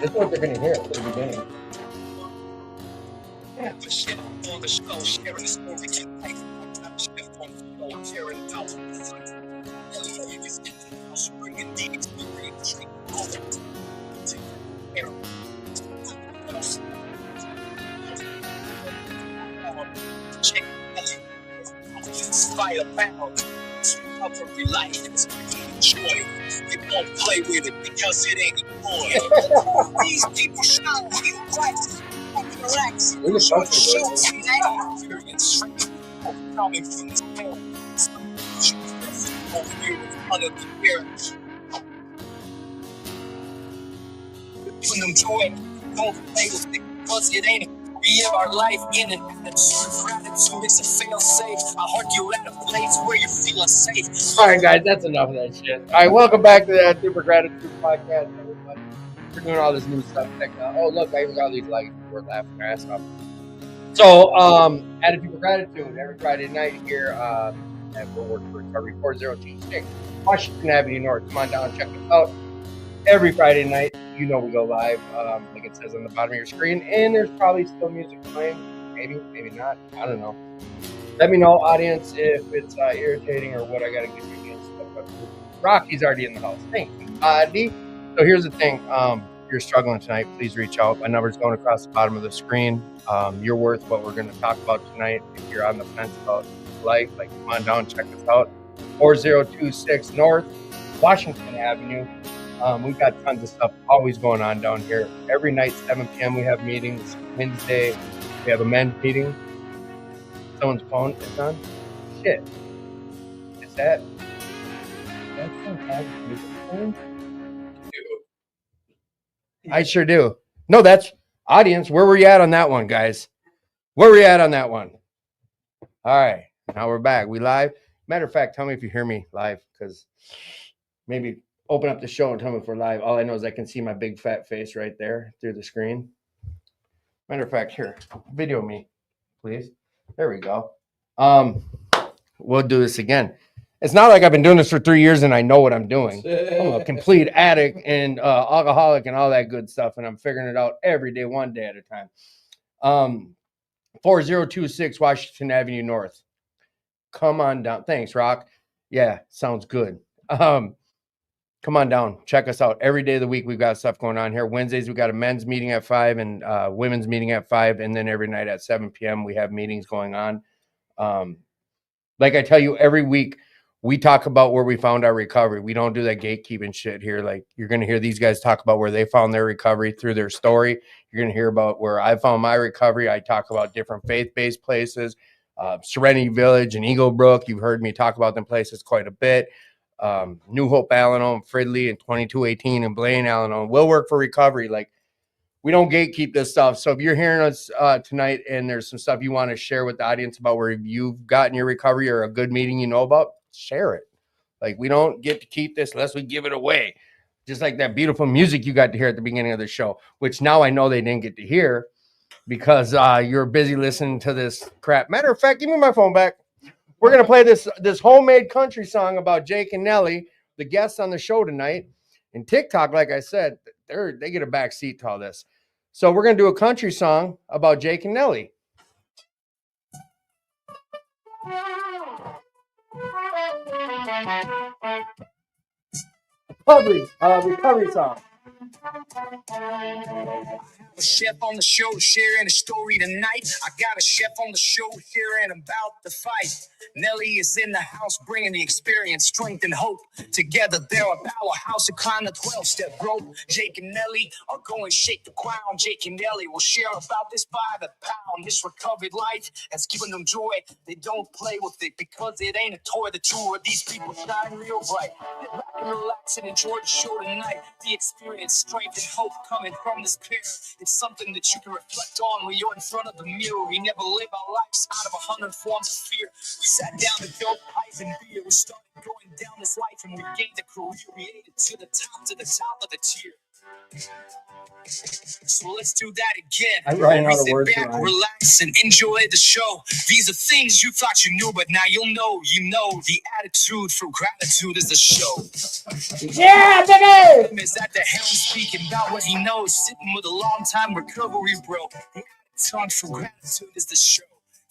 That's what they're gonna hear at the beginning. Every life is joy. We won't play with it because it ain't a toy. These people shine bright. Relax. Short show tonight. Experience coming from this world. Over here in front of the mirror. Giving them joy. Don't play with it because it ain't a we live our life in an attitude of gratitude. It's a fail safe. I heart you at a place where you're feeling safe. All right, guys, that's enough of that shit. All right, welcome back to the Super Gratitude Podcast, everybody. We're doing all this new stuff. Oh, look, I even got these lights. We're laughing our ass off. So, Attitude for Gratitude every Friday night here at Work for Recovery 4026 Washington Avenue North. Come on down and check us out. Every Friday night, you know we go live, like it says on the bottom of your screen, and there's probably still music playing. Maybe not. I don't know. Let me know, audience, if it's irritating or what I got to get you against. Rocky's already in the house. Thank you, buddy. So here's the thing. If you're struggling tonight, please reach out. My number's going across the bottom of the screen. You're worth what we're going to talk about tonight. If you're on the fence about life, like come on down, check us out. 4026 North Washington Avenue. We've got tons of stuff always going on down here. Every night, 7 p.m., we have meetings. Wednesday, we have a men's meeting. Someone's phone is on. Shit. Is that? I sure do. No, that's audience. Where were you at on that one, guys? Where were you at on that one? All right. Now we're back. We live. Matter of fact, tell me if you hear me live, because maybe open up the show and tell me if we're live. All I know is I can see my big fat face right there through the screen. Matter of fact, here, video me, please. There we go. We'll do this again. It's not like I've been doing this for 3 years and I know what I'm doing. I'm a complete addict and alcoholic and all that good stuff, and I'm figuring it out every day, one day at a time. 4026 Washington Avenue North. Come on down. Thanks, Rock. Yeah, sounds good. Come on down. Check us out. Every day of the week, we've got stuff going on here. Wednesdays, we've got a men's meeting at 5 and women's meeting at 5. And then every night at 7 p.m., we have meetings going on. Like I tell you, every week, we talk about where we found our recovery. We don't do that gatekeeping shit here. Like, you're going to hear these guys talk about where they found their recovery through their story. You're going to hear about where I found my recovery. I talk about different faith-based places, Serenity Village and Eagle Brook. You've heard me talk about them places quite a bit. New Hope, Al-Anon, Fridley, and 2218 and Blaine, Al-Anon will work for recovery. Like, we don't gatekeep this stuff. So if you're hearing us tonight and there's some stuff you want to share with the audience about where you've gotten your recovery or a good meeting you know about, share it. Like, we don't get to keep this unless we give it away. Just like that beautiful music you got to hear at the beginning of the show, which now I know they didn't get to hear because you're busy listening to this crap. Matter of fact, give me my phone back. We're going to play this homemade country song about Jake and Nellie, the guests on the show tonight. And TikTok, like I said, they get a back seat to all this. So we're going to do a country song about Jake and Nellie. Recovery song. A chef on the show sharing a story tonight. I got a chef on the show sharing about the fight. Nellie is in the house bringing the experience, strength, and hope. Together they're a powerhouse to climb the 12-step rope. Jake and Nellie are going shake the crown. Jake and Nellie will share about this by the pound. This recovered life has given them joy. They don't play with it because it ain't a toy. The two of these people shine real bright. Get back and relax and enjoy the show tonight. The experience, strength, and hope coming from this pair. It's something that you can reflect on when you're in front of the mirror. We never live our lives out of 100 forms of fear. We sat down to dope, pipe, and beer. We started going down this life and we gained a career. We ate it to the top of the tier. So let's do that again. I'm running We out of sit words to back, rhyme. relax, and enjoy the show. These are things you thought you knew, but now you'll know. You know, the attitude for gratitude is the show. Yeah, baby! Is at the helm speaking about what he knows, sitting with a long time recovery bro. The attitude for gratitude is the show.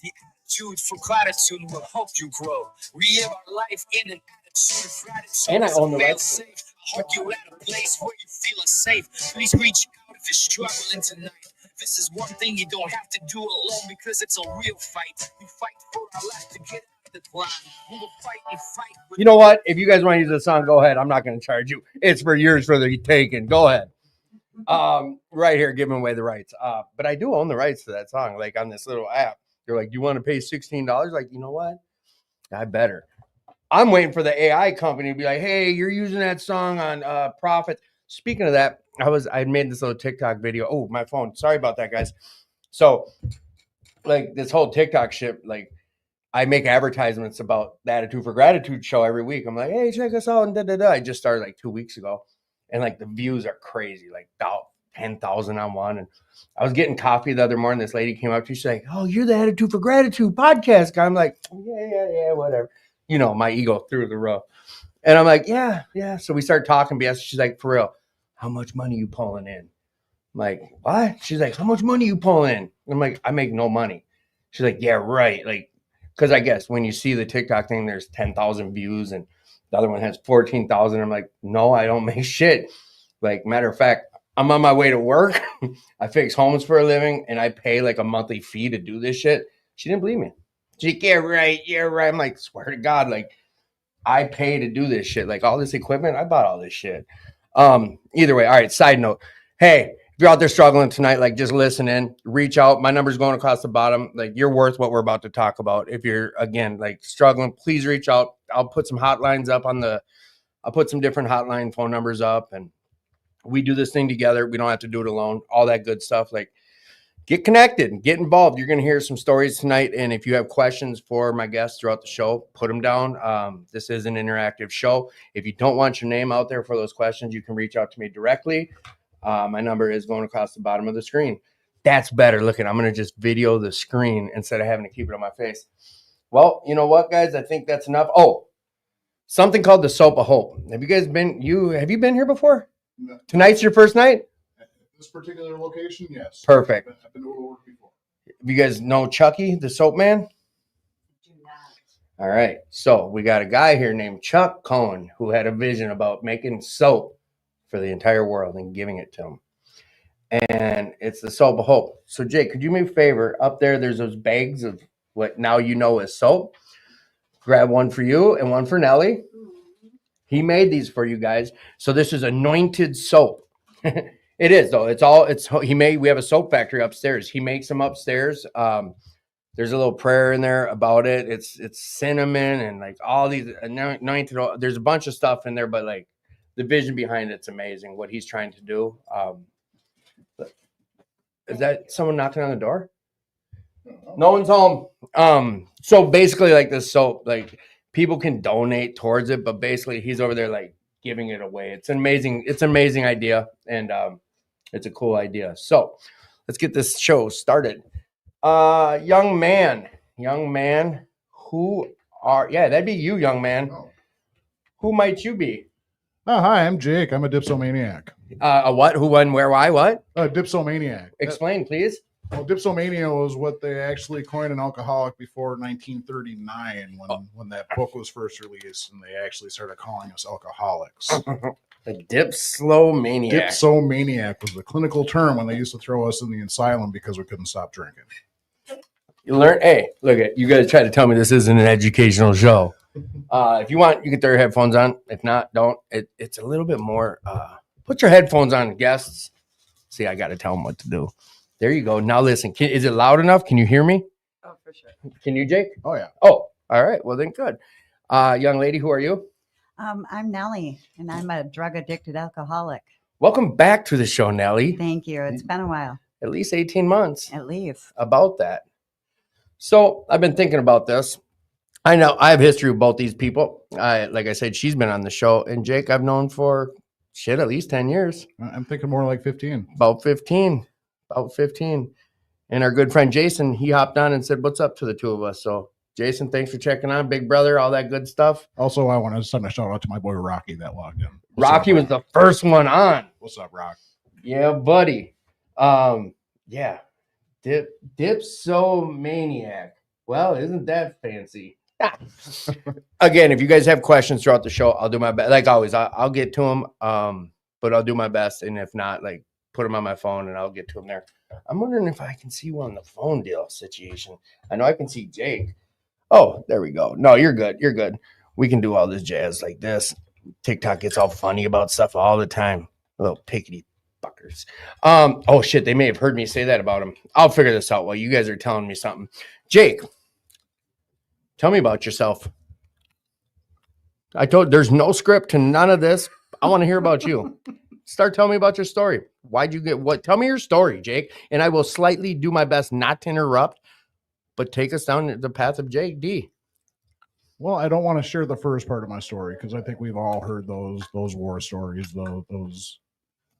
The attitude for gratitude will help you grow. Relive our life in an attitude of gratitude. And I own the Feel rights. safe. I hope you're at a place where you feel safe. Please reach out if you're struggling tonight. This is one thing you don't have to do alone because it's a real fight. We fight for our life to get out of the climb. We will fight and fight. You know what? If you guys want to use the song, go ahead. I'm not going to charge you. It's for yours for the taking. Go ahead. Right here, giving away the rights. But I do own the rights to that song, like on this little app. They're like, "Do you want to pay $16?" Like, you know what? I better. I'm waiting for the AI company to be like, "Hey, you're using that song on Profit." Speaking of that, I made this little TikTok video. Oh, my phone. Sorry about that, guys. So, like this whole TikTok shit, like I make advertisements about the Attitude for Gratitude show every week. I'm like, "Hey, check us out." And da da da. I just started like 2 weeks ago, and like the views are crazy, like 10,000 on one. And I was getting coffee the other morning. This lady came up to me. She's like, "Oh, you're the Attitude for Gratitude podcast guy." I'm like, yeah, whatever. You know, my ego through the roof. And I'm like, yeah. So we started talking BS. She's like, "For real, how much money you pulling in?" I'm like, "What?" She's like, "How much money you pulling in?" I'm like, "I make no money." She's like, "Yeah, right." Like, because I guess when you see the TikTok thing, there's 10,000 views and the other one has 14,000. I'm like, "No, I don't make shit." Like, matter of fact, I'm on my way to work. I fix homes for a living and I pay like a monthly fee to do this shit. She didn't believe me. She's like, "Yeah, right. I'm like, swear to God, like, I pay to do this shit. Like, all this equipment, I bought all this shit. Either way, all right, side note. Hey, if you're out there struggling tonight, like, just listen in, reach out. My number's going across the bottom. Like, you're worth what we're about to talk about. If you're, again, like, struggling, please reach out. I'll put some hotlines up I'll put some different hotline phone numbers up, and we do this thing together. We don't have to do it alone. All that good stuff. Like, get connected, get involved. You're going to hear some stories tonight. And if you have questions for my guests throughout the show, put them down. This is an interactive show. If you don't want your name out there for those questions, you can reach out to me directly. My number is going across the bottom of the screen. That's better. Look at, I'm going to just video the screen instead of having to keep it on my face. Well, you know what, guys? I think that's enough. Oh, something called the Soap of Hope. Have you been here before? No. Tonight's your first night? At this particular location, yes. Perfect. I've been to work before. You guys know Chucky, the soap man? Do not. All right. So we got a guy here named Chuck Cohen who had a vision about making soap for the entire world and giving it to him. And it's the Soap of Hope. So, Jake, could you do me a favor? Up there, there's those bags of what now you know is soap. Grab one for you and one for Nellie. He made these for you guys. So this is anointed soap. It is, though. We have a soap factory upstairs. He makes them upstairs. There's a little prayer in there about it. It's cinnamon and like all these anointed. There's a bunch of stuff in there, but like the vision behind it's amazing. What he's trying to do. Is that someone knocking on the door? No one's home. So basically, like this soap, like people can donate towards it, but basically he's over there like giving it away. It's an amazing idea, and it's a cool idea. So let's get this show started. Young man, that'd be you, young man. Oh. Who might you be? Oh, hi, I'm Jake. I'm a dipsomaniac. A what? Who, when, where, why, what? A dipsomaniac. Explain, please. Well, dipsomania was what they actually coined an alcoholic before 1939 when that book was first released, and they actually started calling us alcoholics. A dipsomaniac. Dipsomaniac was the clinical term when they used to throw us in the asylum because we couldn't stop drinking. You learn. Hey, look at you guys try to tell me this isn't an educational show. If you want, you can throw your headphones on. If not, don't. It's a little bit more. Put your headphones on, guests. See, I got to tell them what to do. There you go. Now listen. Is it loud enough? Can you hear me? Oh, for sure. Can you, Jake? Oh, yeah. Oh, all right. Well, then good. Young lady, who are you? I'm Nellie, and I'm a drug-addicted alcoholic. Welcome back to the show, Nellie. Thank you. It's been a while, At least 18 months. at least. About that. So I've been thinking about this. I know I have history with both these people. Like I said, she's been on the show, and Jake I've known for shit, at least 10 years. I'm thinking more like 15. About 15. And our good friend Jason, he hopped on and said, what's up to the two of us? So Jason, thanks for checking on, big brother, all that good stuff. Also, I want to send a shout out to my boy Rocky that logged in. Rocky was the first one on. What's up, Rock? Yeah, buddy. Yeah. Dipsomaniac. Well, isn't that fancy? Again, if you guys have questions throughout the show, I'll do my best. Like always, I'll get to them. But I'll do my best. And if not, like put them on my phone and I'll get to them there. I'm wondering if I can see you on the phone deal situation. I know I can see Jake. Oh, there we go. No, you're good. You're good. We can do all this jazz like this. TikTok gets all funny about stuff all the time. Little pickety fuckers. Oh shit, they may have heard me say that about him. I'll figure this out while you guys are telling me something. Jake, tell me about yourself. There's no script to none of this. I want to hear about you. Start telling me about your story. Why'd you get what? Tell me your story, Jake, and I will slightly do my best not to interrupt, but take us down the path of Jake D. Well, I don't want to share the first part of my story because I think we've all heard those war stories, those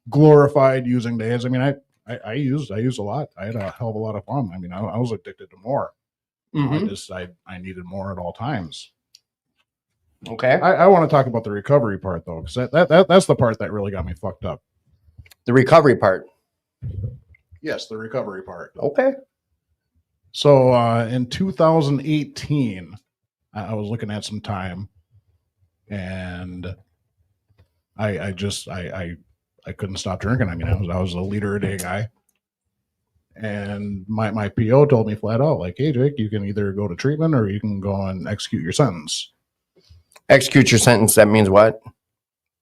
glorified using days. I mean, I used a lot. I had a hell of a lot of fun. I mean, I was addicted to more. Mm-hmm. I needed more at all times. Okay. I want to talk about the recovery part though, because that's the part that really got me fucked up. The recovery part. Yes, the recovery part. Okay. So in 2018, I was looking at some time, and I couldn't stop drinking. I mean, I was a liter a day guy, and my PO told me flat out, like, "Hey, Jake, you can either go to treatment or you can go and execute your sentence." Execute your sentence. That means what?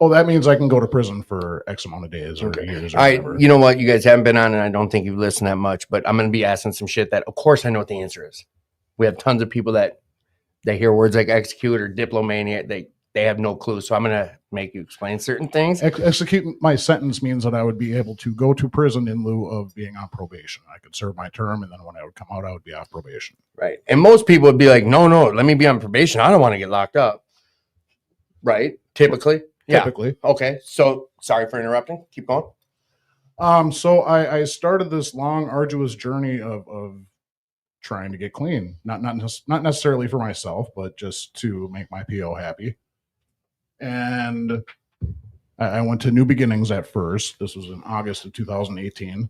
Oh, that means I can go to prison for X amount of days or years. Or all right. whatever. You know what? You guys haven't been on, and I don't think you've listened that much, but I'm going to be asking some shit that, of course, I know what the answer is. We have tons of people that they hear words like execute or diplomania. They have no clue. So I'm going to make you explain certain things. Execute my sentence means that I would be able to go to prison in lieu of being on probation. I could serve my term, and then when I would come out, I would be off probation. Right. And most people would be like, no, let me be on probation. I don't want to get locked up. Right. Typically. Typically. Yeah. Okay. So sorry for interrupting. Keep going. So I started this long, arduous journey of trying to get clean. Not necessarily for myself, but just to make my PO happy. And I went to New Beginnings at first. This was in August of 2018.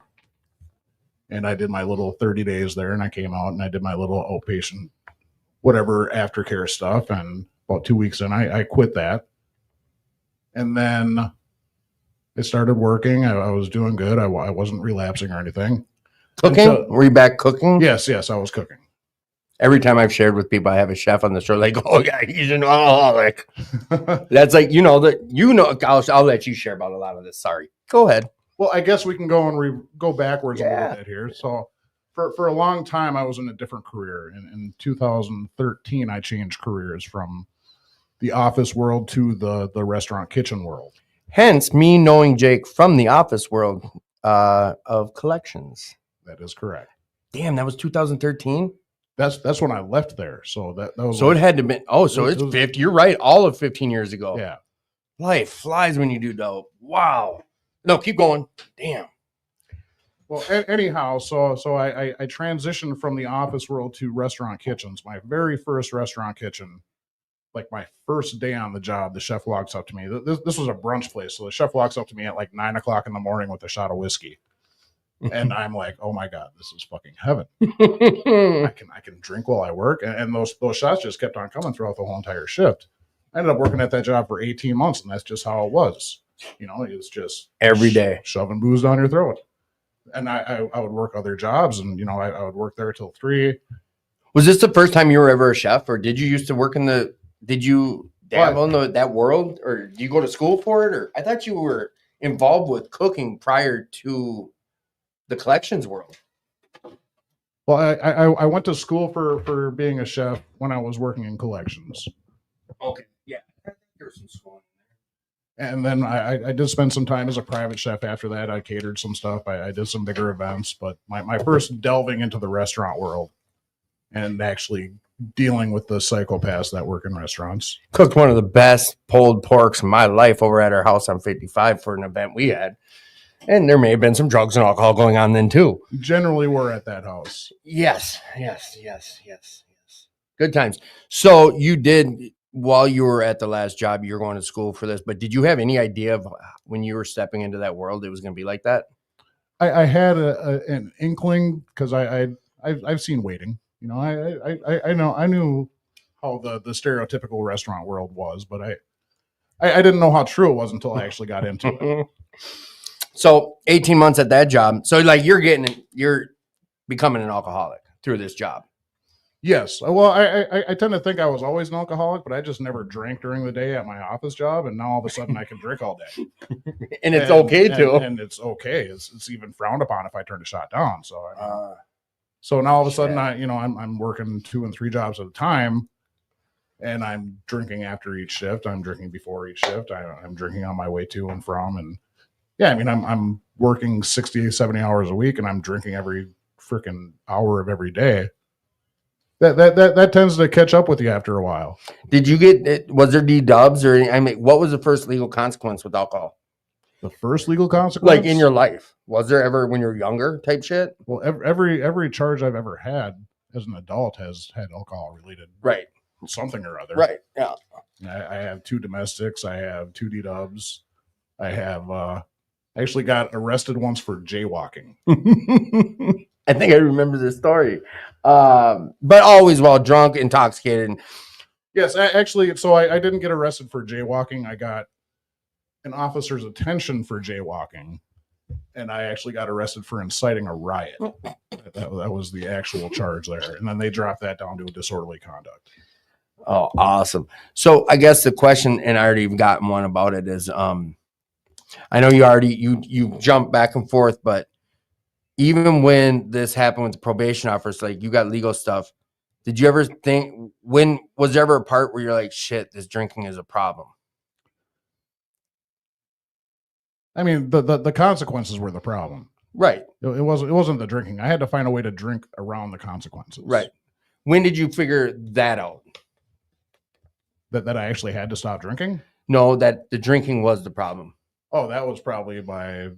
And I did my little 30 days there, and I came out and I did my little outpatient, whatever aftercare stuff. And about 2 weeks in, I quit that. And then I started working. I was doing good. I wasn't relapsing or anything. Cooking? Were you back cooking? Yes, I was cooking. Every time I've shared with people, I have a chef on the show. They go, "Oh yeah, he's an alcoholic." That's like, I'll let you share about a lot of this. Sorry. Go ahead. Well, I guess we can go backwards a little bit here. So for a long time, I was in a different career. In 2013, I changed careers from the office world to the restaurant kitchen world. Hence me knowing Jake from the office world of collections. That is correct. Damn, that was 2013. That's when I left there. So that was. So it had to be. Oh, so it's 50. You're right. All of 15 years ago. Yeah. Life flies when you do dope. Wow. No, keep going. Damn. Well, anyhow, so I transitioned from the office world to restaurant kitchens. My very first restaurant kitchen, like my first day on the job, the chef walks up to me. This was a brunch place. So the chef walks up to me at like 9 o'clock in the morning with a shot of whiskey. And I'm like, oh my God, this is fucking heaven. I can drink while I work. And those shots just kept on coming throughout the whole entire shift. I ended up working at that job for 18 months, and that's just how it was. It's just every day shoving booze down your throat. And I would work other jobs, and I would work there till 3. Was this the first time you were ever a chef, or did you used to work did you dabble in that world, or do you go to school for it? Or I thought you were involved with cooking prior to the collections world. Well, I went to school for being a chef when I was working in collections. Okay, yeah, there's some schooling there. And then I did spend some time as a private chef after that. I catered some stuff. I did some bigger events, but my first delving into the restaurant world and actually dealing with the psychopaths that work in restaurants. Cooked one of the best pulled porks in my life over at our house on 55 for an event we had. And there may have been some drugs and alcohol going on then too. Generally, we're at that house. Yes. Good times. So you did, while you were at the last job, you were going to school for this, but did you have any idea of when you were stepping into that world, it was going to be like that? I had an inkling because I've seen Waiting. You know, I knew how the stereotypical restaurant world was, but I didn't know how true it was until I actually got into it. So 18 months at that job. So like you're becoming an alcoholic through this job. Yes. Well, I tend to think I was always an alcoholic, but I just never drank during the day at my office job, and now all of a sudden I can drink all day. And it's okay to. And it's okay. It's even frowned upon if I turn a shot down. So so now all of a sudden I'm working 2 and 3 jobs at a time, and I'm drinking after each shift. I'm drinking before each shift. I'm drinking on my way to and from, and yeah, I mean I'm working 60, 70 hours a week, and I'm drinking every freaking hour of every day. That tends to catch up with you after a while. Did you was there D-dubs or I mean, what was the first legal consequence with alcohol? The first legal consequence? Like in your life? Was there ever when you were younger type shit? Well, every charge I've ever had as an adult has had alcohol related. Right. Something or other. Right. Yeah. I have 2 domestics. I have 2 D-dubs. I have I actually got arrested once for jaywalking. I think I remember this story. But always while drunk, intoxicated. Yes, actually, so I didn't get arrested for jaywalking. I got an officer's attention for jaywalking, and I actually got arrested for inciting a riot. That was the actual charge there. And then they dropped that down to a disorderly conduct. Oh, awesome. So I guess the question, and I already gotten one about it, is I know you jump back and forth, but even when this happened with the probation officers, like you got legal stuff, did you ever think, when was there ever a part where you're like, shit, this drinking is a problem? I mean, the consequences were the problem. Right. It wasn't the drinking. I had to find a way to drink around the consequences. Right. When did you figure that out? That I actually had to stop drinking? No, that the drinking was the problem. Oh, that was probably by, I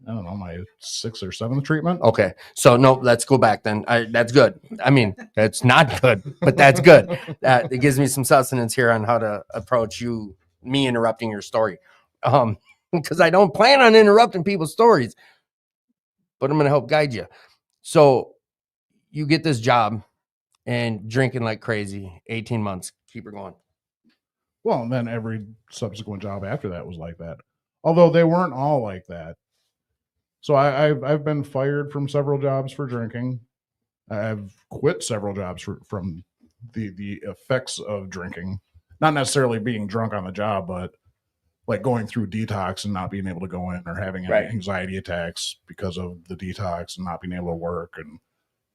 don't know, my 6th or 7th treatment. Okay. So no, let's go back then. That's good. I mean, that's not good, but that's good. It gives me some sustenance here on how to approach me interrupting your story. Because I don't plan on interrupting people's stories, but I'm going to help guide you. So you get this job and drinking like crazy, 18 months, keep her going. Well, and then every subsequent job after that was like that. Although they weren't all like that. So I've been fired from several jobs for drinking. I've quit several jobs from the effects of drinking. Not necessarily being drunk on the job, but like going through detox and not being able to go in, or having anxiety attacks because of the detox and not being able to work. And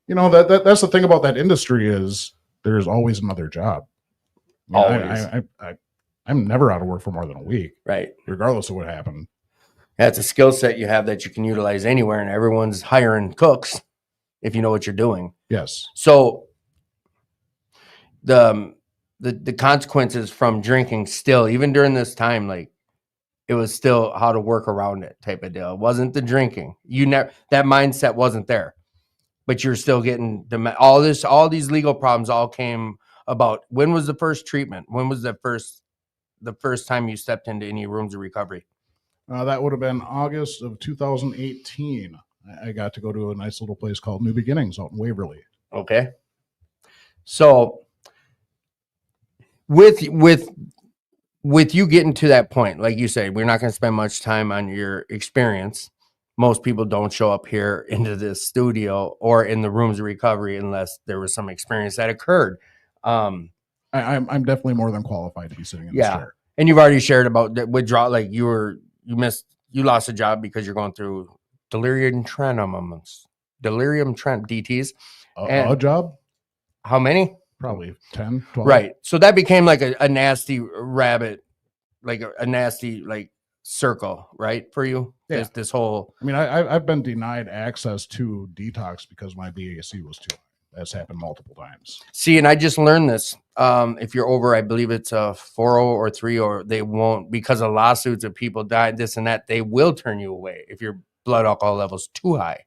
you know, that's the thing about that industry is there's always another job. Always. I'm never out of work for more than a week. Right. Regardless of what happened. That's a skill set you have that you can utilize anywhere, and everyone's hiring cooks if you know what you're doing. Yes. So the consequences from drinking still, even during this time, like it was still how to work around it type of deal. It wasn't the drinking. That mindset wasn't there, but you're still getting all these legal problems all came about. When was the first treatment? When was the first time you stepped into any rooms of recovery? That would have been August of 2018. I got to go to a nice little place called New Beginnings out in Waverly. Okay. So with you getting to that point, like you said, we're not going to spend much time on your experience. Most people don't show up here into this studio or in the rooms of recovery unless there was some experience that occurred. I'm definitely more than qualified to be sitting in this chair. And you've already shared about the withdrawal, like you lost a job because you're going through delirium tremens, DTs. A job? How many? Probably 10, 12. Right. So that became like a nasty rabbit, like a nasty like circle, right, for you? Yeah. This whole. I mean, I've been denied access to detox because my BAC was too high. That's happened multiple times. See, and I just learned this. If you're over, I believe it's a 4.0 or 3.0, they won't, because of lawsuits of people died, this and that, they will turn you away if your blood alcohol level's too high.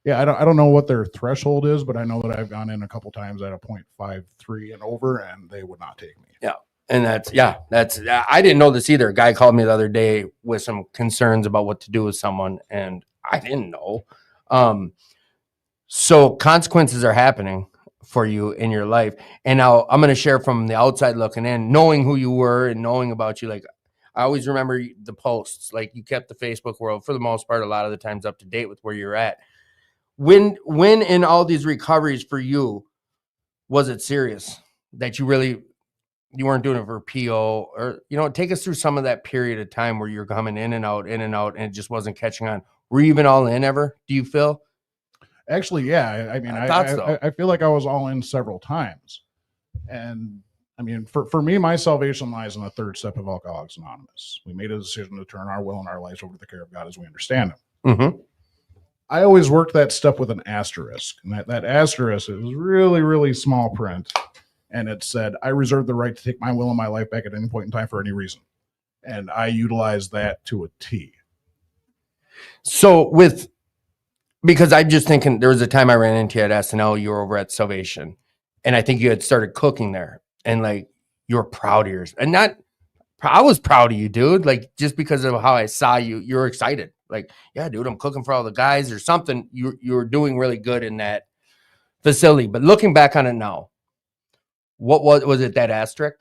Yeah, I don't know what their threshold is, but I know that I've gone in a couple times at a 0.53 and over, and they would not take me. Yeah. And that's I didn't know this either. A guy called me the other day with some concerns about what to do with someone, and I didn't know. So consequences are happening for you in your life. And now I'm going to share from the outside looking in, knowing who you were and knowing about you. Like, I always remember the posts, like you kept the Facebook world for the most part, a lot of the times up to date with where you're at. When in all these recoveries for you, was it serious that you weren't doing it for PO, or, take us through some of that period of time where you're coming in and out, and it just wasn't catching on. Were you even all in ever? Do you feel? Actually, yeah. I mean, I feel like I was all in several times. And I mean, for me, my salvation lies in the third step of Alcoholics Anonymous. We made a decision to turn our will and our lives over to the care of God as we understand Him. Mm-hmm. I always worked that step with an asterisk. And that asterisk is really, really small print. And it said, I reserve the right to take my will and my life back at any point in time for any reason. And I utilized that to a T. So because I'm just thinking, there was a time I ran into you at SNL, you were over at Salvation, and I think you had started cooking there, and like, you were proud of yours, and I was proud of you, dude. Like, just because of how I saw you, you were excited. Like, yeah, dude, I'm cooking for all the guys or something. You were doing really good in that facility. But looking back on it now, what was it, that asterisk?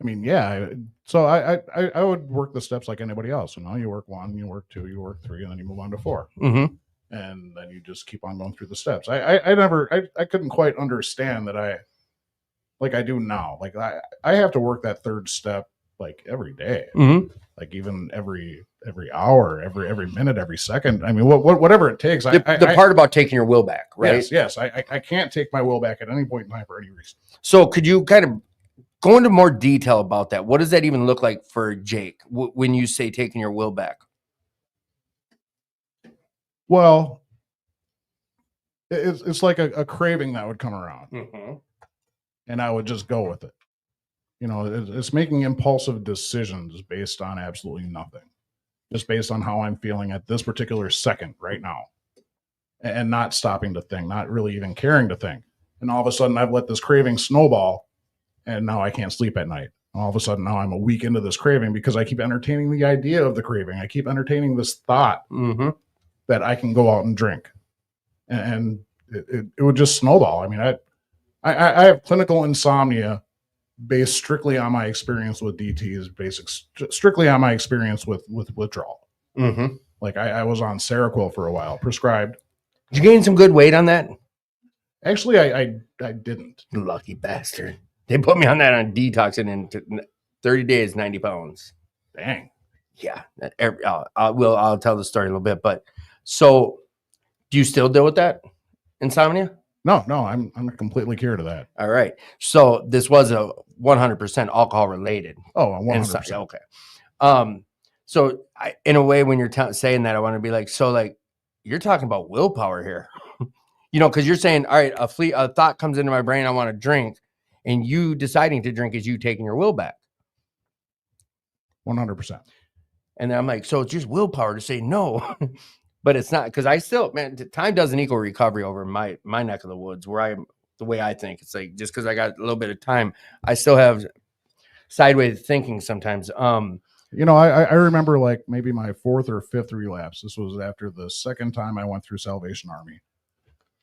I mean, yeah. So I would work the steps like anybody else. You work 1, you work 2, you work 3, and then you move on to 4. Mm-hmm. And then you just keep on going through the steps. I couldn't quite understand that like I do now. Like I have to work that third step like every day. Mm-hmm. Like even every hour, every minute, every second. I mean, whatever it takes. The part about taking your will back, right? Yes. I can't take my will back at any point in time for any reason. So could you kind of go into more detail about that? What does that even look like for Jake when you say taking your will back? Well, it's like a craving that would come around, mm-hmm. and I would just go with it. It's making impulsive decisions based on absolutely nothing, just based on how I'm feeling at this particular second right now, and not stopping to think, not really even caring to think. And all of a sudden, I've let this craving snowball, and now I can't sleep at night. All of a sudden, now I'm a week into this craving because I keep entertaining the idea of the craving. I keep entertaining this thought mm-hmm. that I can go out and drink, and it would just snowball. I mean, I have clinical insomnia based strictly on my experience with DTs, strictly on my experience with withdrawal. Mm-hmm. Like I was on Seroquel for a while, prescribed. Did you gain some good weight on that? Actually, I didn't. Lucky bastard. They put me on that on detox, and in 30 days, 90 pounds. Dang. Yeah. I'll tell the story a little bit, but so do you still deal with that insomnia? No, I'm completely cured of that. All right. So this was a 100% alcohol related. Oh, 100%. Okay. So in a way, when you're saying that, I want to be like, so like, you're talking about willpower here, because you're saying, all right, a thought comes into my brain, I want to drink, and you deciding to drink is you taking your will back. 100%. And then I'm like, so it's just willpower to say no. But it's not, because I still, man, time doesn't equal recovery over in my neck of the woods where the way I think. It's like, just because I got a little bit of time, I still have sideways thinking sometimes. I remember like maybe my 4th or 5th relapse. This was after the second time I went through Salvation Army.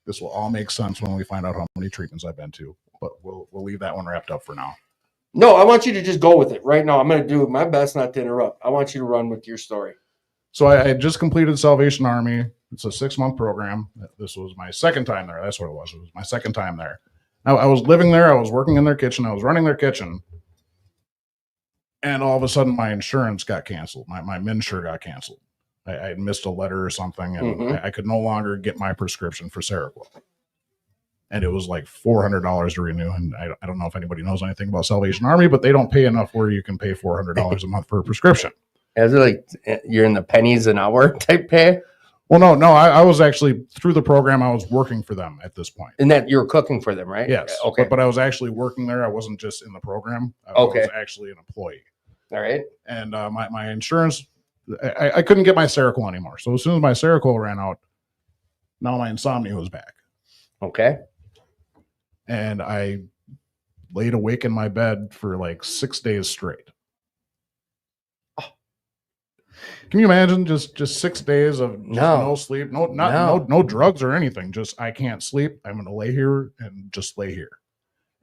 This will all make sense when we find out how many treatments I've been to, but we'll leave that one wrapped up for now. No, I want you to just go with it right now. I'm going to do my best not to interrupt. I want you to run with your story. So I had just completed Salvation Army. It's a 6-month program. This was my second time there. That's what it was. It was my second time there. I was living there. I was working in their kitchen. I was running their kitchen. And all of a sudden, my insurance got canceled. My MNsure got canceled. I had missed a letter or something, and mm-hmm. I could no longer get my prescription for Seroquel. And it was like $400 to renew. And I don't know if anybody knows anything about Salvation Army, but they don't pay enough where you can pay $400 a month for a prescription. Is it like you're in the pennies an hour type pay? Well, no, I was actually through the program. I was working for them at this point. And that you're cooking for them, right? Yes. Okay. But I was actually working there. I wasn't just in the program. I Okay. was actually an employee. All right. And my insurance, I couldn't get my Seroquel anymore. So as soon as my Seroquel ran out, now my insomnia was back. Okay. And I laid awake in my bed for like 6 days straight. Can you imagine just 6 days of no sleep, no drugs or anything? Just I can't sleep. I'm going to lay here and just lay here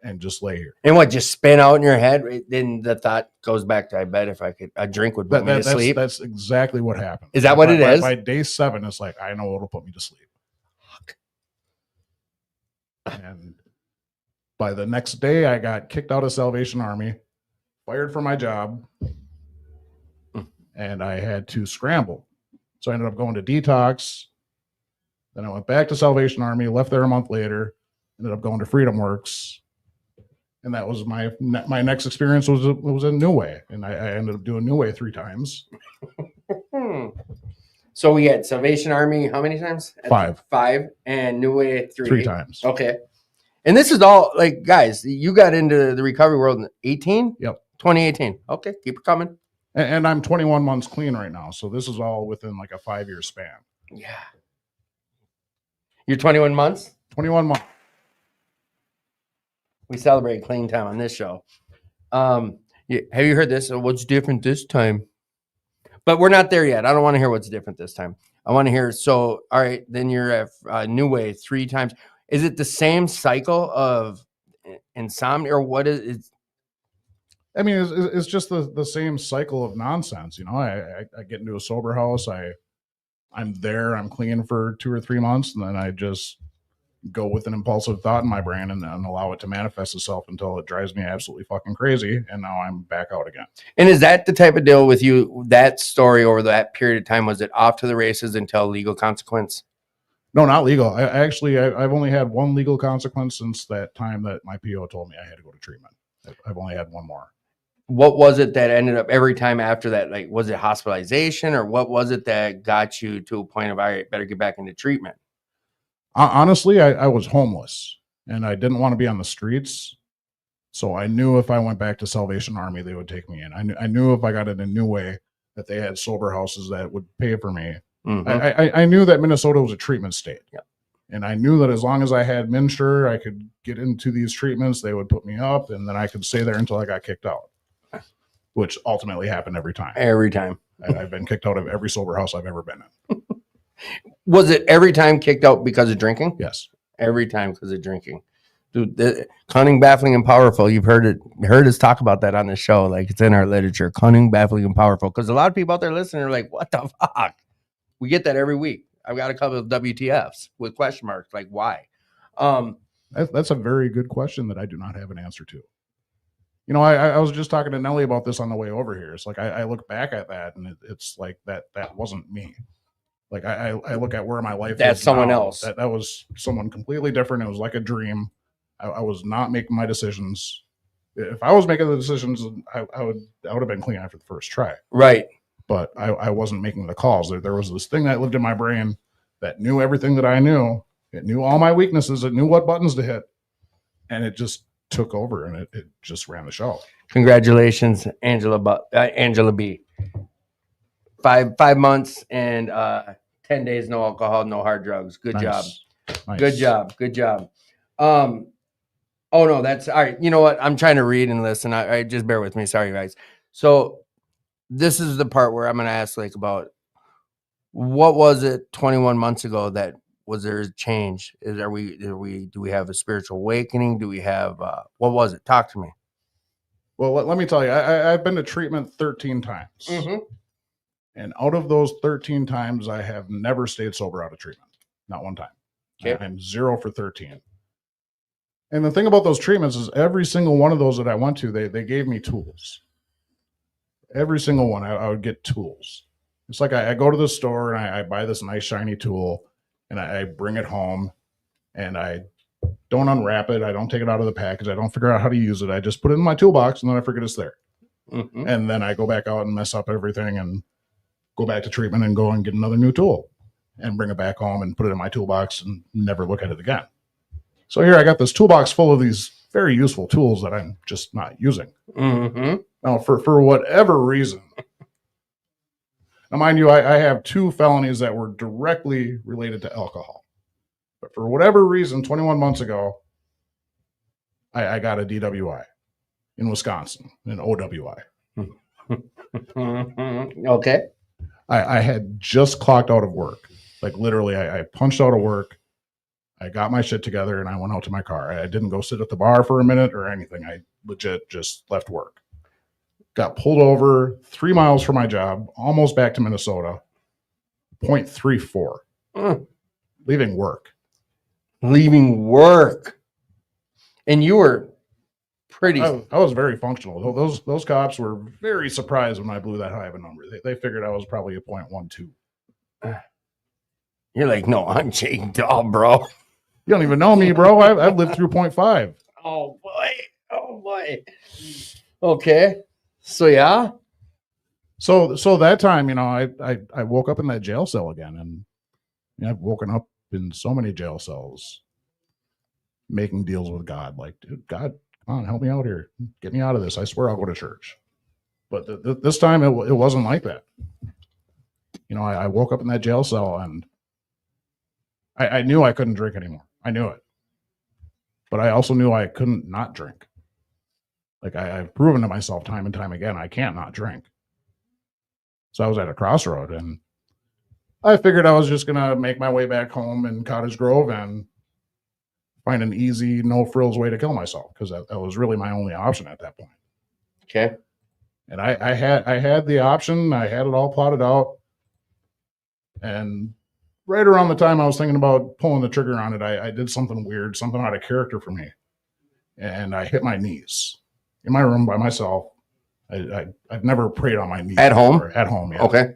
and just lay here. And what, just spin out in your head? Then the thought goes back to, I bet if I could, a drink would put me to sleep. That's exactly what happened. Is that what it is? By day 7, it's like, I know what'll put me to sleep. And by the next day, I got kicked out of Salvation Army, fired from my job, and I had to scramble. So I ended up going to detox. Then I went back to Salvation Army, left there a month later, ended up going to Freedom Works. And that was my next experience was a New Way. And I ended up doing New Way 3 times. So we had Salvation Army how many times? 5. 5 and New Way 3 times. Okay. And this is all like, guys, you got into the recovery world in 18? Yep. 2018. Okay. Keep it coming. And I'm 21 months clean right now. So this is all within like a 5-year span. Yeah. You're 21 months? 21 months. We celebrate clean time on this show. Have you heard this? What's different this time? But we're not there yet. I don't want to hear what's different this time. I want to hear, so, all right, then you're at New Way 3 times. Is it the same cycle of insomnia or what is it? I mean, it's just the same cycle of nonsense. You know, I get into a sober house. I'm there. I'm clean for 2 or 3 months. And then I just go with an impulsive thought in my brain and allow it to manifest itself until it drives me absolutely fucking crazy. And now I'm back out again. And is that the type of deal with you, that story over that period of time? Was it off to the races until legal consequence? No, not legal. I've only had 1 legal consequence since that time that my PO told me I had to go to treatment. I've only had 1 more. What was it that ended up every time after that? Like, was it hospitalization or what was it that got you to a point of, all right, better get back into treatment? Honestly, I was homeless and I didn't want to be on the streets. So I knew if I went back to Salvation Army, they would take me in. I knew if I got in a New Way that they had sober houses that would pay for me. Mm-hmm. I knew that Minnesota was a treatment state. Yep. And I knew that as long as I had MNsure, I could get into these treatments. They would put me up and then I could stay there until I got kicked out, which ultimately happened every time. Every time. I've been kicked out of every sober house I've ever been in. Was it every time kicked out because of drinking? Yes. Every time because of drinking. Dude, cunning, baffling, and powerful. You've heard us talk about that on the show. Like, it's in our literature. Cunning, baffling, and powerful. Because a lot of people out there listening are like, what the fuck? We get that every week. I've got a couple of WTFs with question marks. Like, why? That's a very good question that I do not have an answer to. You know, I was just talking to Nellie about this on the way over here. It's like I look back at that and it's like that wasn't me. Like I look at where my life that's is someone now. else. That was someone completely different. It was like a dream. I was not making my decisions. If I was making the decisions, I would have been clean after the first try. Right. But I wasn't making the calls. There was this thing that lived in my brain that knew everything that I knew. It knew all my weaknesses. It knew what buttons to hit. And it just took over and it just ran the show. Congratulations, Angela B. 5 months and 10 days, no alcohol, no hard drugs. Good job. Nice. Good job. Oh no, that's all right. You know what? I'm trying to read and listen. I just bear with me. Sorry, guys. So this is the part where I'm going to ask like about what was it 21 months ago that was there a change? Do we have a spiritual awakening? Do we have what was it? Talk to me. Well, let me tell you, I've been to treatment 13 times. Mm-hmm. And out of those 13 times, I have never stayed sober out of treatment. Not one time. Okay. I'm 0 for 13. And the thing about those treatments is every single one of those that I went to, they gave me tools. Every single one, I would get tools. It's like I go to the store and I buy this nice shiny tool and I bring it home and I don't unwrap it. I don't take it out of the package. I don't figure out how to use it. I just put it in my toolbox and then I forget it's there. Mm-hmm. And then I go back out and mess up everything and go back to treatment and go and get another new tool. and bring it back home and put it in my toolbox and never look at it again. So here I got this toolbox full of these very useful tools that I'm just not using. Mm-hmm. Now, for whatever reason, now mind you, I have 2 felonies that were directly related to alcohol. But for whatever reason, 21 months ago, I got a DWI in Wisconsin, an OWI. Okay. I had just clocked out of work. Like literally, I punched out of work. I got my shit together and I went out to my car. I didn't go sit at the bar for a minute or anything. I legit just left work. Got pulled over 3 miles from my job, almost back to Minnesota, 0.34. Leaving work. Leaving work. And you were pretty. I was very functional. Those cops were very surprised when I blew that high of a number. They figured I was probably a 0.12. You're like, no, I'm Jake Dahl, bro. You don't even know me, bro. I've lived through 0.5. Oh boy. Oh boy. Okay. So yeah. So that time, I woke up in that jail cell again, and I've woken up in so many jail cells, making deals with God. Like, dude, God, come on, help me out here, get me out of this. I swear I'll go to church. But this time it wasn't like that. I woke up in that jail cell and I knew I couldn't drink anymore. I knew it, but I also knew I couldn't not drink. Like I've proven to myself time and time again, I can't not drink. So I was at a crossroad and I figured I was just going to make my way back home in Cottage Grove and find an easy, no frills way to kill myself. Cause that was really my only option at that point. Okay. And I had the option. I had it all plotted out. And right around the time I was thinking about pulling the trigger on it, I did something weird, something out of character for me. And I hit my knees in my room by myself. I've never prayed on my knees. At home? Before. At home, yeah. Okay.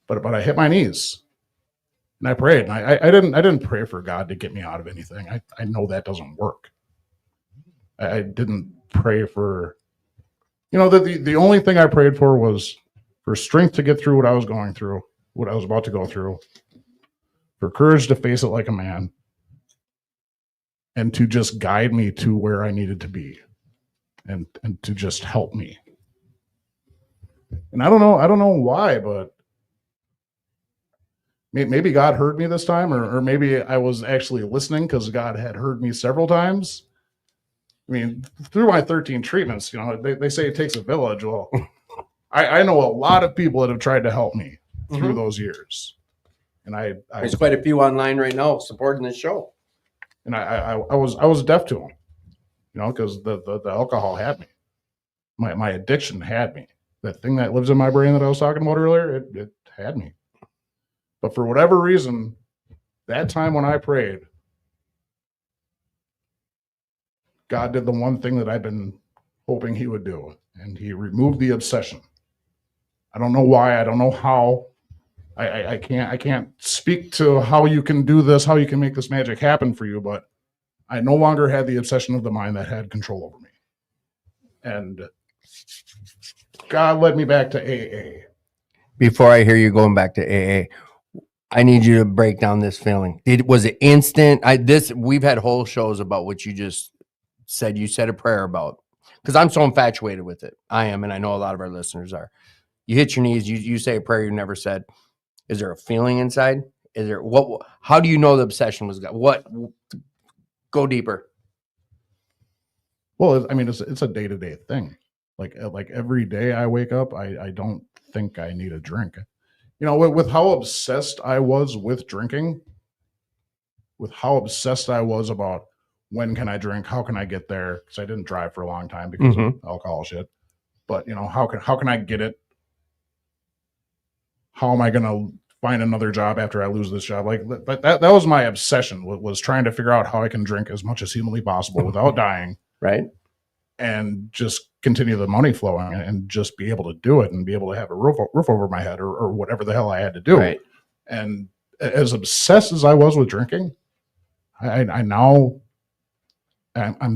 But I hit my knees and I prayed. And I didn't pray for God to get me out of anything. I know that doesn't work. I didn't pray for, the only thing I prayed for was for strength to get through what I was going through, what I was about to go through, for courage to face it like a man, and to just guide me to where I needed to be and to just help me. And I don't know why, but maybe God heard me this time, or maybe I was actually listening because God had heard me several times. I mean, through my 13 treatments, they say it takes a village. Well, I know a lot of people that have tried to help me through those years. And there's quite a few online right now supporting this show. And I was deaf to them, because the alcohol had me. My addiction had me. That thing that lives in my brain that I was talking about earlier, it had me. But for whatever reason, that time when I prayed, God did the one thing that I've been hoping he would do, and he removed the obsession. I don't know why. I don't know how. I can't speak to how you can do this, how you can make this magic happen for you, but I no longer had the obsession of the mind that had control over me. And God led me back to AA. Before I hear you going back to AA, I need you to break down this feeling. Was it instant? We've had whole shows about what you just said. You said a prayer about, because I'm so infatuated with it. I am, and I know a lot of our listeners are. You hit your knees. You say a prayer you never said. Is there a feeling inside? Is there what? How do you know the obsession was God? What? Go deeper. Well, I mean, it's a day-to-day thing. Like every day I wake up, I don't think I need a drink. With how obsessed I was with drinking, with how obsessed I was about when can I drink, how can I get there? Because I didn't drive for a long time because of alcohol shit. But how can I get it? How am I going to find another job after I lose this job? Like that was my obsession, was trying to figure out how I can drink as much as humanly possible without dying. Right. And just continue the money flowing and just be able to do it and be able to have a roof over my head or whatever the hell I had to do. Right. And as obsessed as I was with drinking, I'm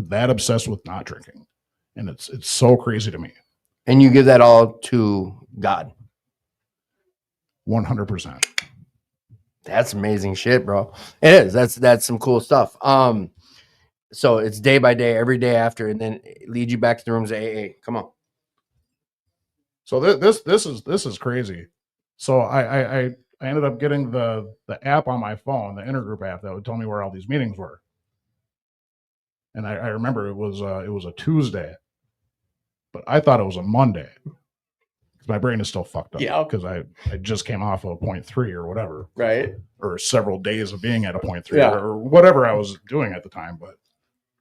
that obsessed with not drinking. And it's so crazy to me. And you give that all to God. 100%. That's amazing shit, bro. It is. That's some cool stuff. So it's day by day, every day after, and then lead you back to the rooms of AA. Come on. So this is crazy. So I ended up getting the app on my phone, the intergroup app that would tell me where all these meetings were. And I remember it was a Tuesday, but I thought it was a Monday because my brain is still fucked up. Yeah. Because I just came off of 0.3 or whatever, Right. or several days of being at a 0.3 Yeah. or whatever I was doing at the time. But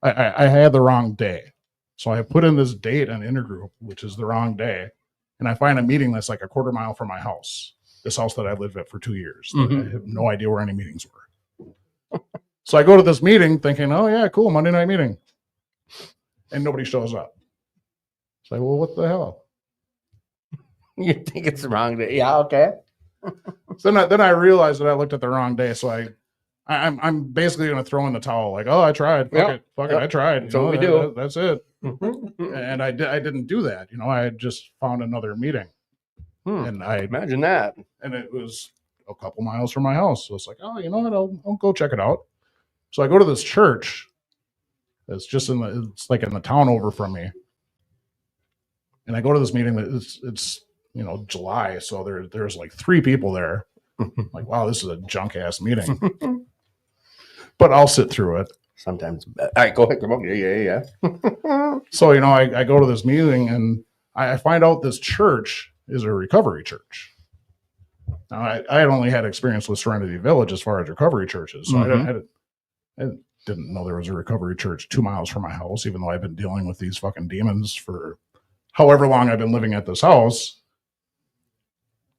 I had the wrong day. So I put in this date on intergroup, which is the wrong day. And I find a meeting that's like a quarter mile from my house, this house that I lived at for 2 years. Mhm. I have no idea where any meetings were. So I go to this meeting thinking, oh, yeah, cool, Monday night meeting. And nobody shows up. It's like, well, what the hell? You think it's the wrong day? Yeah. Okay. So then I realized that I looked at the wrong day. So I'm basically going to throw in the towel. Like, oh, I tried. Fuck it. I tried. That's what we do. That's it. Mhm. And I didn't do that. I had just found another meeting. And Imagine that. and it was a couple miles from my house. So it's like, oh, you know what? I'll go check it out. So I go to this church that's just it's like in the town over from me. And I go to this meeting that it's July. So there's like 3 people there. Like, wow, this is a junk ass meeting. But I'll sit through it. Sometimes. All right, go ahead. Come on. Yeah. So, I go to this meeting and I find out this church is a recovery church. Now, I had only had experience with Serenity Village as far as recovery churches. So I didn't know there was a recovery church 2 miles from my house, even though I've been dealing with these fucking demons for however long I've been living at this house.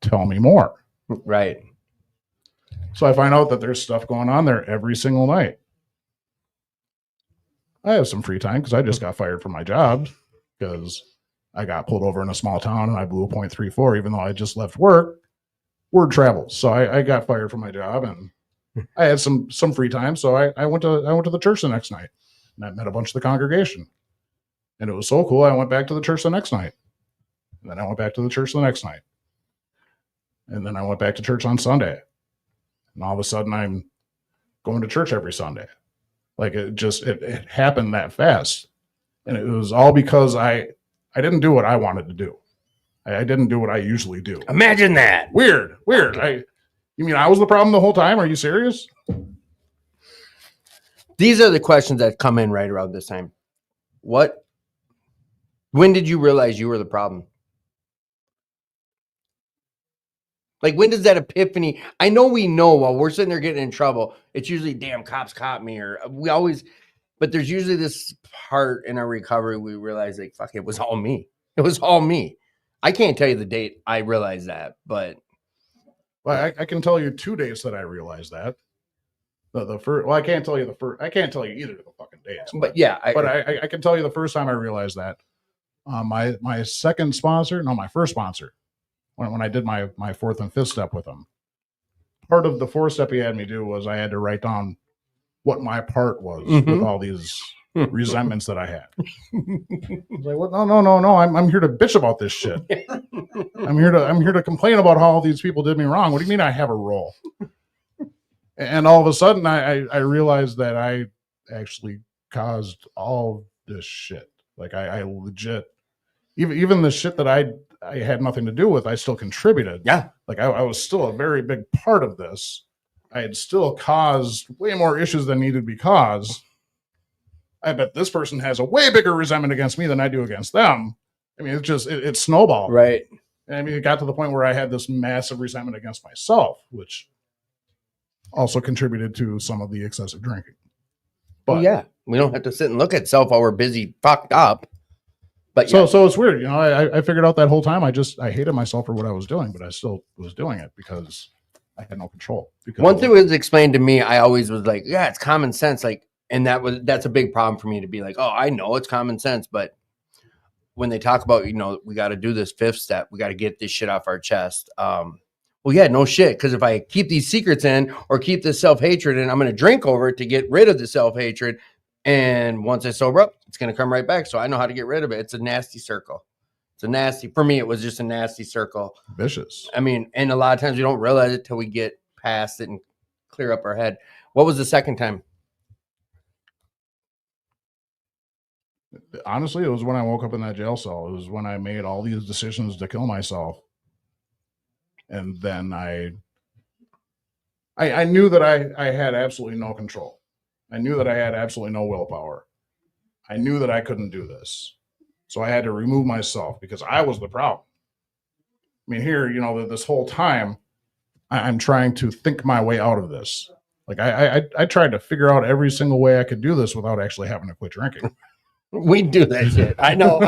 Tell me more. Right. So I find out that there's stuff going on there every single night. I have some free time because I just got fired from my job because I got pulled over in a small town and I blew a 0.34, even though I just left work. Word travels. So I got fired from my job and I had some free time. So I went to the church the next night and I met a bunch of the congregation. And it was so cool. I went back to the church the next night. And then I went back to the church the next night. And then I went back to church on Sunday. And all of a sudden I'm going to church every Sunday. Like it happened that fast. And it was all because I didn't do what I wanted to do. I didn't do what I usually do. Imagine that. Weird. You mean I was the problem the whole time? Are you serious? These are the questions that come in right around this time. When did you realize you were the problem? Like, when does that epiphany? I know we know while we're sitting there getting in trouble, it's usually, damn, cops caught me, or but there's usually this part in our recovery we realize, like, fuck, it was all me. It was all me. I can't tell you the date I realized that, but. Well, I can tell you 2 days that I realized that. The first, well, I can't tell you either of the fucking days. But yeah. I can tell you the first time I realized that. My first sponsor, when I did my 4th and 5th step with him, part of the 4th step he had me do was I had to write down what my part was with all these resentments that I had. I was like, well, no. I'm here to bitch about this shit. I'm here to complain about how all these people did me wrong. What do you mean I have a role? And all of a sudden I realized that I actually caused all this shit. Like I legit, even the shit that I had nothing to do with, I still contributed. Yeah. Like I was still a very big part of this. I had still caused way more issues than needed to be caused. I bet this person has a way bigger resentment against me than I do against them. I mean, it snowballed. Right. And I mean, it got to the point where I had this massive resentment against myself, which also contributed to some of the excessive drinking. But yeah, we don't have to sit and look at self while we're busy fucked up. But so it's weird. I figured out that whole time I hated myself for what I was doing, but I still was doing it because I had no control. One thing was explained to me, I always was like, yeah, it's common sense. Like, and that's a big problem for me to be like, oh, I know it's common sense. But when they talk about, we got to do this 5th step, we got to get this shit off our chest. Well, yeah, no shit. Because if I keep these secrets in or keep this self-hatred in, I'm going to drink over it to get rid of the self-hatred. And once I sober up, it's going to come right back. So I know how to get rid of it. It's a nasty circle. For me, it was just a nasty circle. Vicious. I mean, and a lot of times we don't realize it till we get past it and clear up our head. What was the second time? Honestly, it was when I woke up in that jail cell. It was when I made all these decisions to kill myself. And then I knew that I had absolutely no control. I knew that I had absolutely no willpower. I knew that I couldn't do this. So I had to remove myself because I was the problem. I mean, here, this whole time, I'm trying to think my way out of this. Like I tried to figure out every single way I could do this without actually having to quit drinking. We do that shit. I know.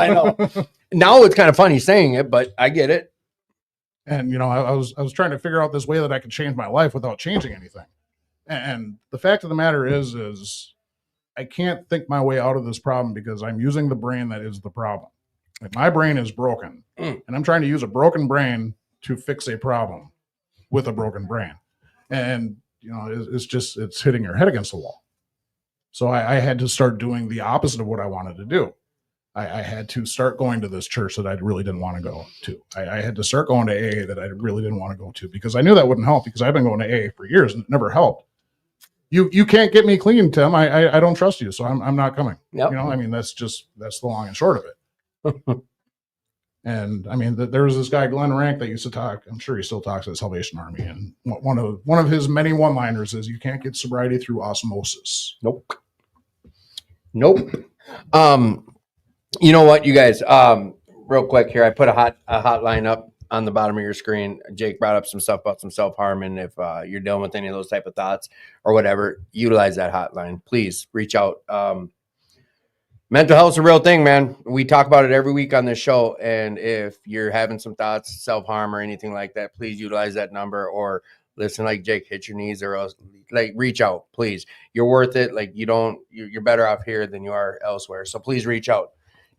Now it's kind of funny saying it, but I get it. And I was trying to figure out this way that I could change my life without changing anything. And the fact of the matter is I can't think my way out of this problem because I'm using the brain that is the problem. Like my brain is broken, and I'm trying to use a broken brain to fix a problem with a broken brain. And it's hitting your head against the wall. So I had to start doing the opposite of what I wanted to do. I had to start going to this church that I really didn't want to go to. I had to start going to AA that I really didn't want to go to because I knew that wouldn't help because I've been going to AA for years and it never helped. You can't get me clean, Tim. I don't trust you, so I'm not coming. Yep. That's the long and short of it. And I mean, there was this guy, Glenn Rank, that used to talk. I'm sure he still talks at Salvation Army. And one of his many one-liners is, "You can't get sobriety through osmosis." Nope. You know what, you guys? Real quick here, I put a hotline up on the bottom of your screen. Jake brought up some stuff about some self-harm, and if you're dealing with any of those type of thoughts or whatever, utilize that hotline. Please reach out. Mental health is a real thing, man. We talk about it every week on this show, and if you're having some thoughts, self-harm or anything like that, please utilize that number or listen like Jake, hit your knees or else, like, reach out, please. You're worth it. Like, you're better off here than you are elsewhere. So please reach out.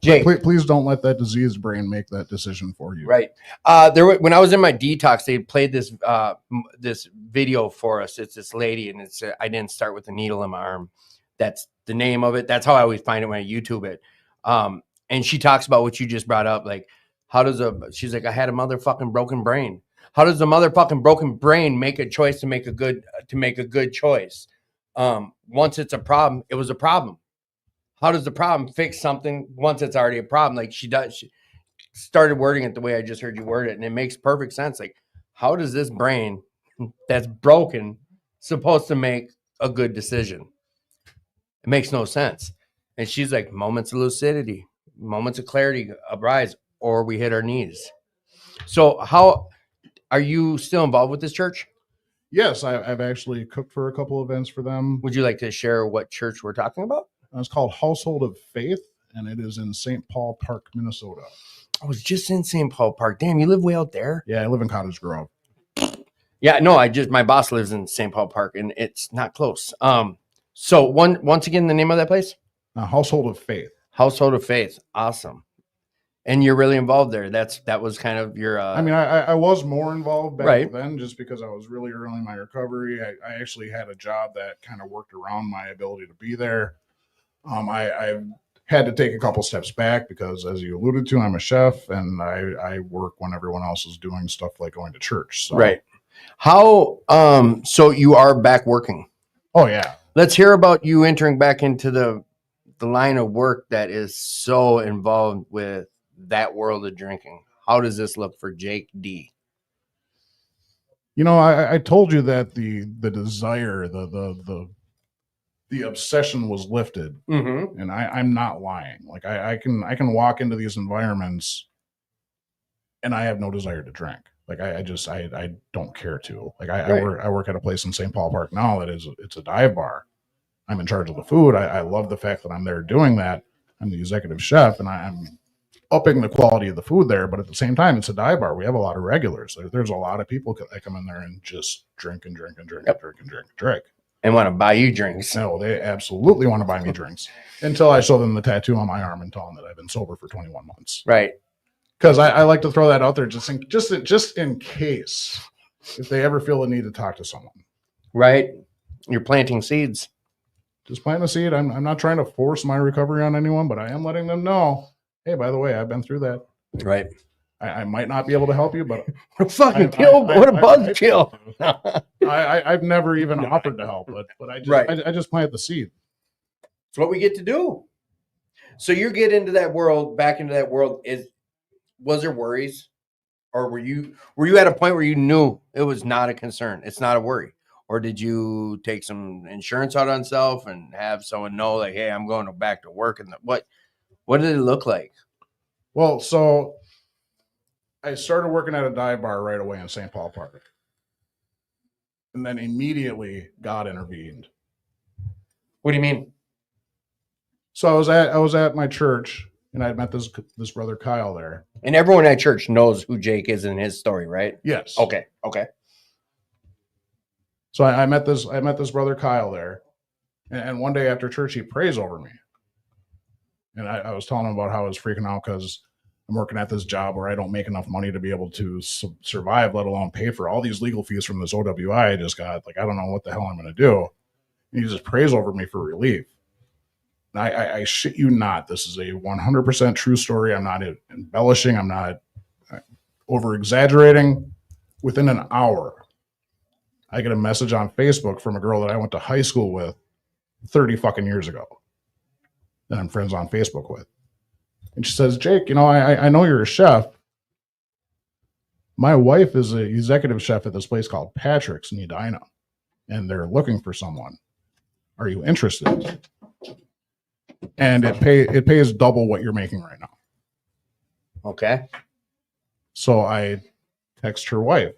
Jake, please don't let that diseased brain make that decision for you. Right. When I was in my detox, they played this this video for us. It's this lady, and it's I didn't start with a needle in my arm. That's the name of it. That's how I always find it when I YouTube it. And she talks about what you just brought up. Like, she's like, I had a motherfucking broken brain. How does a motherfucking broken brain make a choice to make a good choice? Once it's a problem, it was a problem. How does the problem fix something once it's already a problem? Like she started wording it the way I just heard you word it. And it makes perfect sense. Like, how does this brain that's broken supposed to make a good decision? It makes no sense. And she's like, moments of lucidity, moments of clarity arise, or we hit our knees. So how are you still involved with this church? Yes, I've actually cooked for a couple events for them. Would you like to share what church we're talking about? It's called Household of Faith, and it is in St. Paul Park, Minnesota. I was just in St. Paul Park. Damn, you live way out there? Yeah, I live in Cottage Grove. Yeah, no, my boss lives in St. Paul Park, and it's not close. So once again, the name of that place? Household of Faith. Household of Faith. Awesome. And you're really involved there. That was kind of your. I mean, I was more involved back then, just because I was really early in my recovery. I actually had a job that kind of worked around my ability to be there. I had to take a couple steps back because, as you alluded to, I'm a chef and I work when everyone else is doing stuff like going to church. So. Right. How? So you are back working? Oh yeah. Let's hear about you entering back into the line of work that is so involved with that world of drinking. How does this look for Jake D? I told you that the desire, the obsession was lifted, and I'm not lying. Like I can walk into these environments and I have no desire to drink. Like I don't care to. Like I work at a place in St. Paul Park now it's a dive bar. I'm in charge of the food. I love the fact that I'm there doing that. I'm the executive chef, and I'm upping the quality of the food there. But at the same time, it's a dive bar. We have a lot of regulars. There's a lot of people that come in there and just drink and drink and drink and drink and drink and drink. And want to buy you drinks. No, they absolutely want to buy me drinks until I show them the tattoo on my arm and tell them that I've been sober for 21 months. Right. Because I like to throw that out there just in case if they ever feel the need to talk to someone. Right. You're planting seeds. Just plant a seed. I'm not trying to force my recovery on anyone, but I am letting them know, hey, by the way, I've been through that. Right. I might not be able to help you, but What a fucking kill. What a buzz kill. I've never even No, offered to help, but I just Right. I just planted the seed. It's what we get to do. So you get into that world, back into that world. Was there worries, or were you at a point where you knew it was not a concern? It's not a worry, or did you take some insurance out on self and have someone know, like, hey, I'm going back to work? And what did it look like? Well, so I started working at a dive bar right away in St. Paul Park, and then immediately God intervened. What do you mean? So I was at my church, and I met this brother Kyle there. And everyone at church knows who Jake is in his story, right? Yes. Okay. So I met this brother Kyle there, and one day after church he prays over me, and I was telling him about how I was freaking out because I'm working at this job where I don't make enough money to be able to survive, let alone pay for all these legal fees from this OWI I just got. Like, I don't know what the hell I'm going to do. And he just prays over me for relief. And I shit you not, this is a 100% true story. I'm not embellishing. I'm not over exaggerating. Within an hour, I get a message on Facebook from a girl that I went to high school with 30 fucking years ago that I'm friends on Facebook with. And she says, Jake, I know you're a chef. My wife is an executive chef at this place called Patrick's in Edina, and they're looking for someone. Are you interested? And it pays double what you're making right now. Okay. So I text her wife.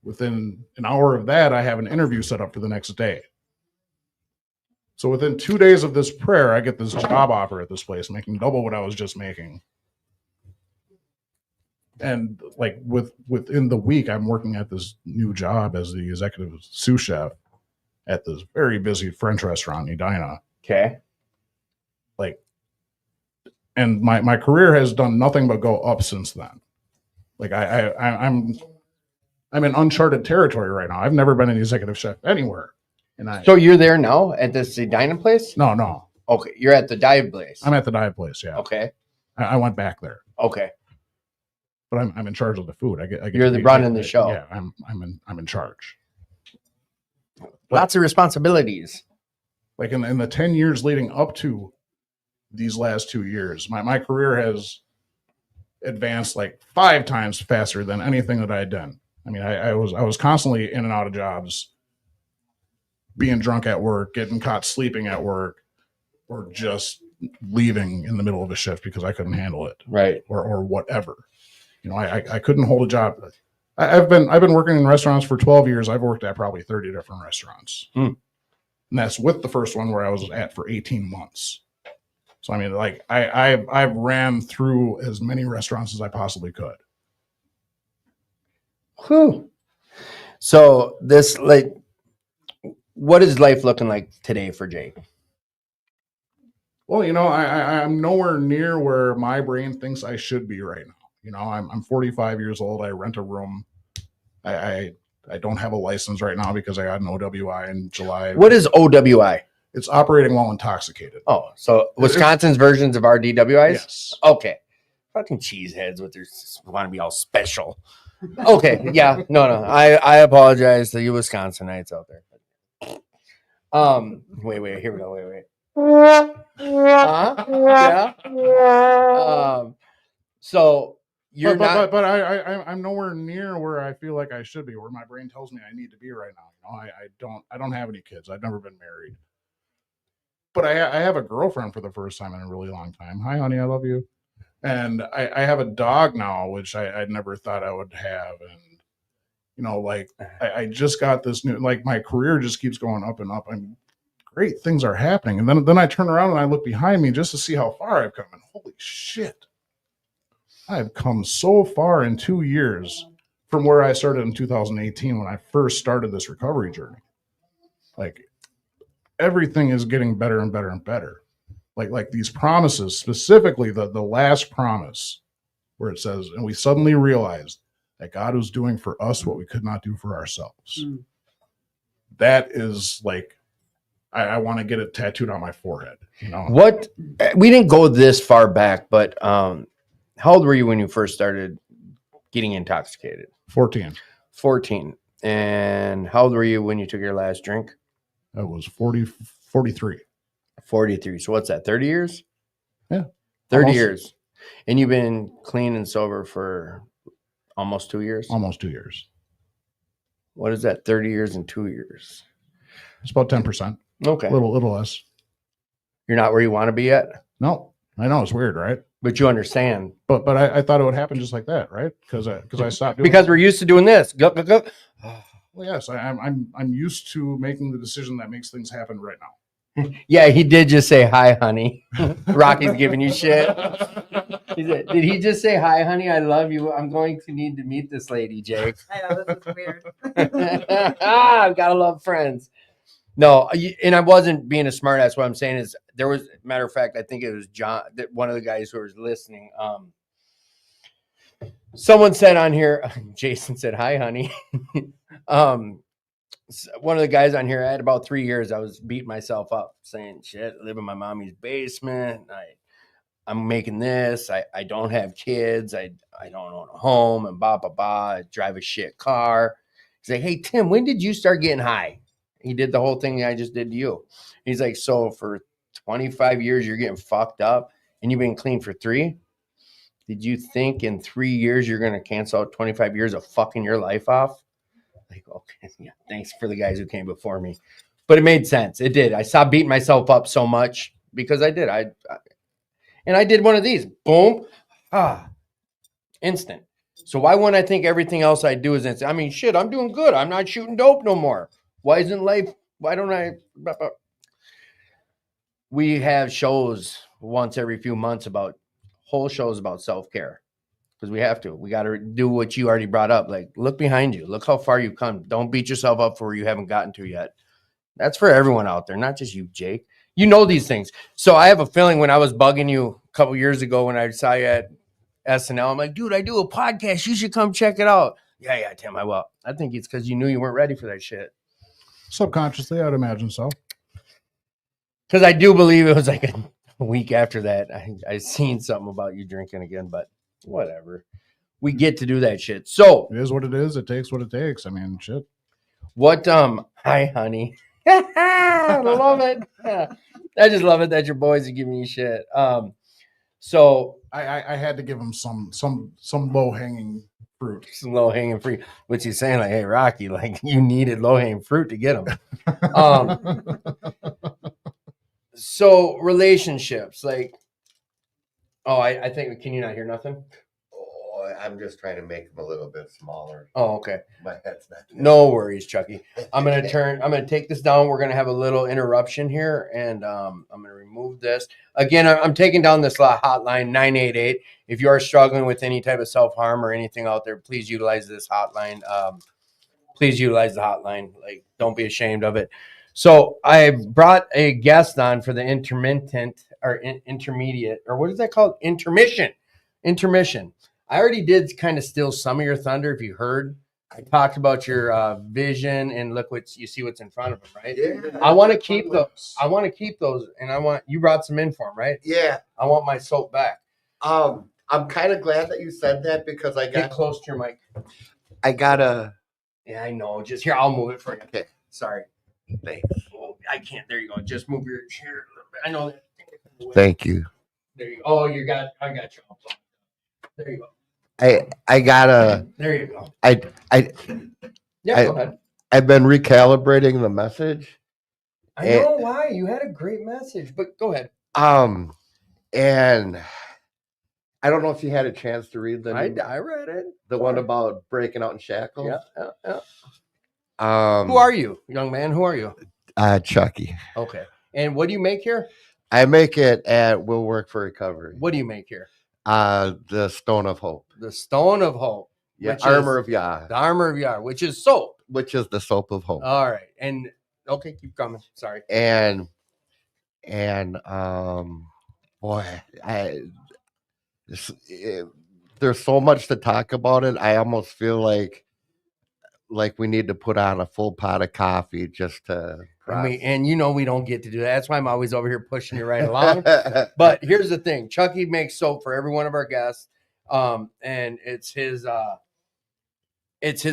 Within an hour of that, I have an interview set up for the next day. So within 2 days of this prayer, I get this job offer at this place, making double what I was just making. And like within the week, I'm working at this new job as the executive sous chef at this very busy French restaurant in Edina. Okay. Like, and my career has done nothing but go up since then. Like I'm in uncharted territory right now. I've never been an executive chef anywhere. So you're there now at this Edina place? No. Okay, you're at the dive place. I'm at the dive place. Yeah. Okay. I went back there. Okay. But I'm in charge of the food. I get You're the running the show. Yeah, I'm in charge. Lots of responsibilities. Like in the 10 years leading up to these last 2 years, my career has advanced like 5 times faster than anything that I had done. I mean, I was constantly in and out of jobs, being drunk at work, getting caught sleeping at work, or just leaving in the middle of a shift because I couldn't handle it. Right. Or whatever. I couldn't hold a job. I've been working in restaurants for 12 years. I've worked at probably 30 different restaurants. And that's with the first one where I was at for 18 months. So I mean, like I've ran through as many restaurants as I possibly could. Whew. So this, like, what is life looking like today for Jake? Well, I'm nowhere near where my brain thinks I should be right now. I'm 45 years old. I rent a room. I don't have a license right now because I got an OWI in July. What is OWI? It's operating while intoxicated. Oh, so Wisconsin's versions of our DWIs? Yes. Okay. Fucking cheeseheads with their want to be all special. Okay. Yeah. No. I apologize to you Wisconsinites out there. Wait. Here we go. Wait. Yeah. So you're not. But I'm nowhere near where I feel like I should be, where my brain tells me I need to be right now. I don't have any kids. I've never been married. But I have a girlfriend for the first time in a really long time. Hi, honey, I love you. And I have a dog now, which I never thought I would have. And I just got this new, like, my career just keeps going up and up. And great things are happening. And then I turn around and I look behind me just to see how far I've come. And holy shit. I've come so far in 2 years from where I started in 2018 when I first started this recovery journey. Like, everything is getting better and better and better. Like these promises, specifically the last promise where it says, and we suddenly realized that God was doing for us what we could not do for ourselves. That is like, I want to get it tattooed on my forehead. What, we didn't go this far back, but How old were you when you first started getting intoxicated? 14. 14. And how old were you when you took your last drink? That was 43. 43. So what's that? 30 years? Yeah. 30 Almost. years. And you've been clean and sober for almost 2 years? Almost 2 years. What is that? 30 years and 2 years. It's about 10%. Okay. A little less. You're not where you want to be yet, No, I know it's weird, right? but you understand. But I thought it would happen just like that, right? Because I stopped doing Because we're used to doing this. Go, go, go. Well, yes, I'm used to making the decision that makes things happen right now. Yeah, he did just say hi, honey. Rocky's giving you shit. He said, did he just say hi, honey? I love you. I'm going to need to meet this lady, Jake. I know, this is weird. I've got to love friends. No, and I wasn't being a smartass. What I'm saying is, there was, matter of fact, I think it was John, that one of the guys who was listening. Someone said on here, Jason said, hi, honey. One of the guys on here, I had about 3 years, I was beating myself up saying, shit, I live in my mommy's basement. I'm making this. I don't have kids. I don't own a home and blah, blah, blah. I drive a shit car. He's like, hey, Tim, when did you start getting high? He did the whole thing I just did to you. He's like, so for 25 years, you're getting fucked up and you've been clean for 3? Did you think in 3 years you're going to cancel out 25 years of fucking your life off? Like, okay, yeah, thanks for the guys who came before me. But it made sense. It did. I stopped beating myself up so much because I did. And I did one of these. Boom. Instant. So why wouldn't I think everything else I do is instant? I mean, shit, I'm doing good. I'm not shooting dope no more. Why isn't life? Why don't I? We have shows once every few months about whole shows about self-care because we have to. We got to do what you already brought up. Like, look behind you. Look how far you've come. Don't beat yourself up for where you haven't gotten to yet. That's for everyone out there, not just you, Jake. You know these things. So I have a feeling when I was bugging you a couple years ago when I saw you at SNL, I'm like, dude, I do a podcast. You should come check it out. Yeah, Tim, I will. I think it's because you knew you weren't ready for that shit. Subconsciously, I'd imagine so. Because I do believe it was like a week after that, I seen something about you drinking again, but whatever. We get to do that shit. So it is what it is. It takes what it takes. I mean, shit. What, hi, honey. I love it. I just love it that your boys are giving you shit. So I had to give him some low hanging fruit. Some low hanging fruit, which he's saying like, hey, Rocky, like you needed low hanging fruit to get them. So relationships, like, oh, I think, can you not hear nothing? Oh, I'm just trying to make them a little bit smaller. Oh, okay. My head's not. No worries, Chucky. I'm gonna take this down. We're gonna have a little interruption here, and I'm gonna remove this. Again, I'm taking down this hotline 988. If you are struggling with any type of self-harm or anything out there, please utilize this hotline. Please utilize the hotline. Like, don't be ashamed of it. So I brought a guest on for the intermittent or intermediate, or what is that called? Intermission. I already did kind of steal some of your thunder. If you heard, I talked about your vision, and look what you see what's in front of them, right? Yeah. I want to keep those. And I want, you brought some in for them, right? Yeah. I want my soap back. I'm kind of glad that you said that because I Get got close to your mic. I gotta. Yeah, I know. Just here, I'll move it for you. Okay. Sorry. Thanks. Oh, I can't. There you go. Just move your chair a little bit. I know that. Thank you. There you go. Oh, I got you. There you go. I gotta. There you go. Yeah, go ahead. I've been recalibrating the message. I know why. You had a great message, but go ahead. And I don't know if you had a chance to read I read it. The one about breaking out in shackles. Yeah. Who Who are you, young man? Who are you? Chucky. Okay. And what do you make here? I make it at Will Work for Recovery. What do you make here? The Stone of Hope. The Stone of Hope. Yeah, Armor of Yah. The Armor of Yah, which is soap. Which is the soap of hope. All right. And okay, keep coming. Sorry. And boy, there's so much to talk about it. I almost feel like we need to put on a full pot of coffee just to. And you know we don't get to do that. That's why I'm always over here pushing you right along. But here's the thing: Chucky makes soap for every one of our guests. And it's his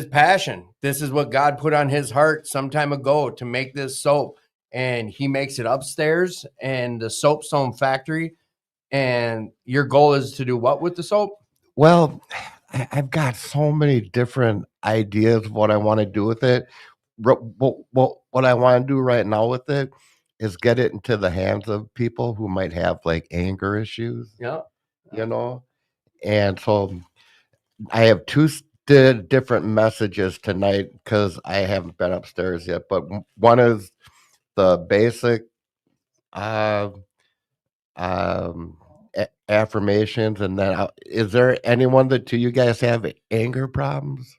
passion. This is what God put on his heart some time ago to make this soap. And he makes it upstairs in the soapstone factory. And your goal is to do what with the soap? Well, I've got so many different ideas of what I want to do with it. What I want to do right now with it is get it into the hands of people who might have like anger issues, Yeah. you know? And so I have two different messages tonight because I haven't been upstairs yet. But one is the basic uh, affirmations, and then is there anyone that you guys have anger problems?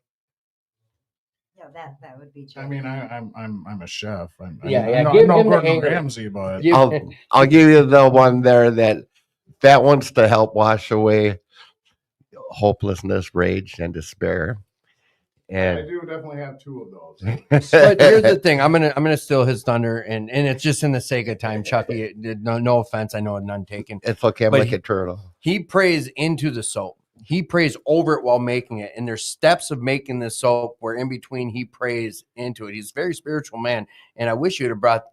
Yeah, that would be. I mean, I'm a chef. Yeah, I'm give no him the Gordon anger. Ramsay, but I'll give you the one there that one's to help wash away hopelessness, rage, and despair. I And do definitely have two of those. But here's the thing. I'm gonna steal his thunder, and it's just in the sake of time, Chucky. No offense. I know none taken. it's okay. I'm But like a turtle. He prays into the soap. He prays over it while making it. And there's steps of making this soap where in between he prays into it. He's a very spiritual man. And I wish you'd have brought